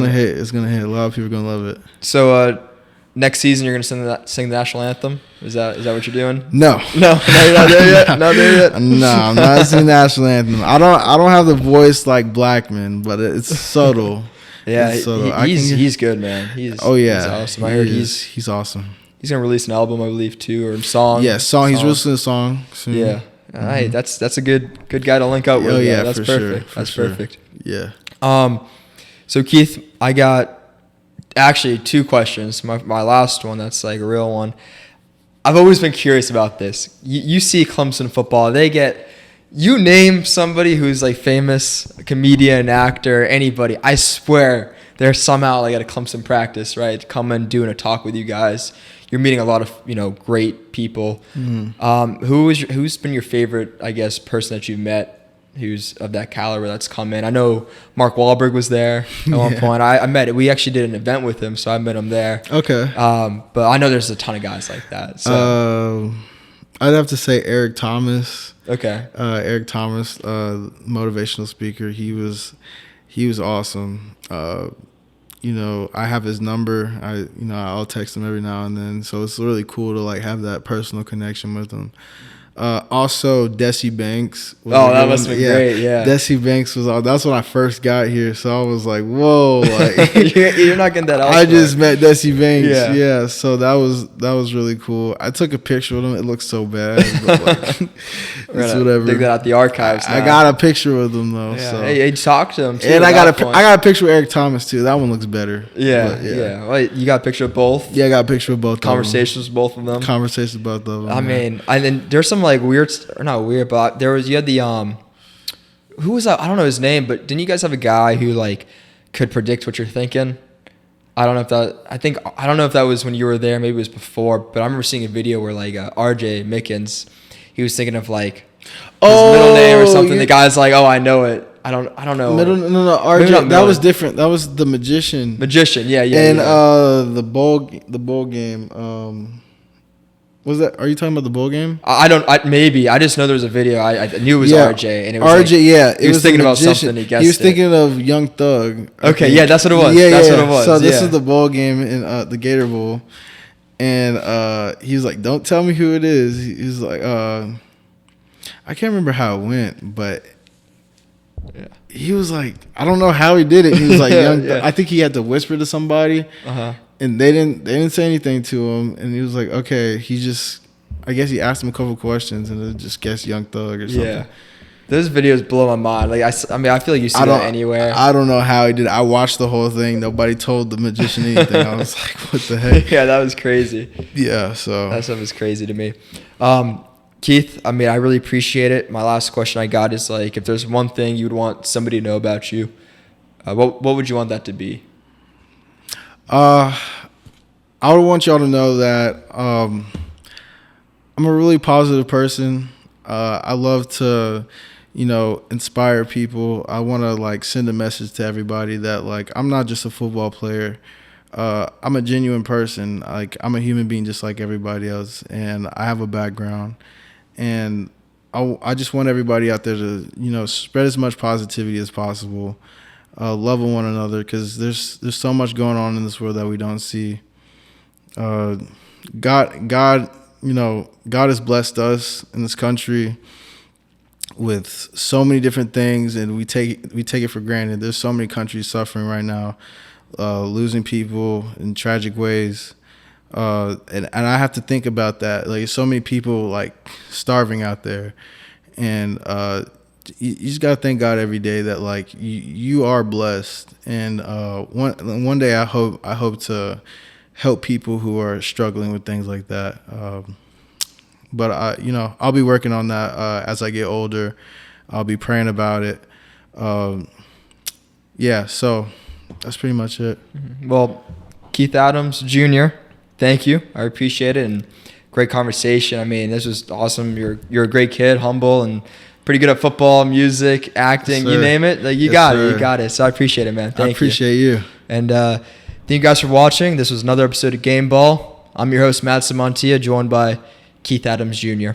hit. It's gonna hit. A lot of people are gonna love it. So next season you're gonna sing the national anthem. Is that what you're doing? No. No, you're not there yet. Not there yet. No, I'm not singing the national anthem. I don't have the voice like Blackman, but it's subtle. Yeah, he's good, man. He's awesome. I heard he's awesome. He's gonna release an album, I believe, too, or a song. Yeah, song. He's releasing a song soon. Yeah. All right, that's a good guy to link up with. Oh yeah, that's for perfect. Sure, that's perfect. Yeah. So Keith, I got actually 2 questions. My last one, that's like a real one. I've always been curious about this. You see Clemson football, you name somebody who's like famous, a comedian, actor, anybody. I swear they're somehow at a Clemson practice, right? Coming, doing a talk with you guys. You're meeting a lot of great people. Who's been your favorite, I guess, person that you've met who's of that caliber that's come in? I know Mark Wahlberg was there at one point. I met it. We actually did an event with him, so I met him there. Okay. But I know there's a ton of guys like that. So I'd have to say Eric Thomas. Okay. Eric Thomas, motivational speaker. He was awesome. I have his number. I'll text him every now and then. So it's really cool to have that personal connection with him. Also, Desi Banks. Oh, that must have been great. Yeah, Desi Banks was all. That's when I first got here, so I was like, "Whoa!" Like you're not getting that elsewhere. I just met Desi Banks. Yeah. So that was really cool. I took a picture with him. It looks so bad, but like, it's whatever. Dig that out the archives. I got a picture with him though. Yeah. So. Hey, talk to him too. And I got a picture with Eric Thomas too. That one looks better. Yeah. Wait, you got a picture of both? Yeah, I got a picture of both. Conversations with both of them. Conversations with both of them. I mean, and then there's some like weird, or not weird, but you had the who was that? I don't know his name, but didn't you guys have a guy who like could predict what you're thinking? I don't know if that was when you were there. Maybe it was before, but I remember seeing a video where like RJ Mickens, he was thinking of like his middle name or something. The guy's like, "Oh, I know it." I don't know. No. RJ, that was different. That was the magician. Yeah. And the bowl game. Was that? Are you talking about the bowl game? Maybe. I just know there was a video. I knew it was RJ, and it was RJ. Like, he was thinking about something. He was thinking of Young Thug. Okay, yeah, that's what it was. That's what it was. So this is the bowl game in the Gator Bowl, and he was like, "Don't tell me who it is." He's like, I can't remember how it went, but he was like, I don't know how he did it. He was like, Young Thug. I think he had to whisper to somebody. And they didn't say anything to him, and he was like, okay, I guess he asked him a couple questions, and it just guessed Young Thug or something. Yeah, those videos blow my mind. Like I mean, I feel like you see that anywhere. I don't know how he did it. I watched the whole thing. Nobody told the magician anything. I was like, what the heck? Yeah, that was crazy. Yeah, so that stuff is crazy to me. Keith, I mean, I really appreciate it. My last question I got is like, if there's one thing you would want somebody to know about you, what would you want that to be? I would want y'all to know that I'm a really positive person. I love to, inspire people. I want to like send a message to everybody that like I'm not just a football player. I'm a genuine person. Like I'm a human being just like everybody else, and I have a background. And I just want everybody out there to spread as much positivity as possible. Love one another, because there's so much going on in this world that we don't see. God has blessed us in this country with so many different things, and we take it for granted. There's so many countries suffering right now, losing people in tragic ways, and I have to think about that. Like, so many people like starving out there, and you just gotta thank God every day that like you are blessed, and one day I hope to help people who are struggling with things like that. But I'll be working on that as I get older. I'll be praying about it. So that's pretty much it. Well, Keith Adams Jr., thank you. I appreciate it, and great conversation. I mean, this was awesome. You're a great kid, humble, and pretty good at football, music, acting, you name it. Like you got it. So I appreciate it, man. Thank you. I appreciate you. And thank you guys for watching. This was another episode of Gameball. I'm your host, Matson Montilla, joined by Keith Adams Jr.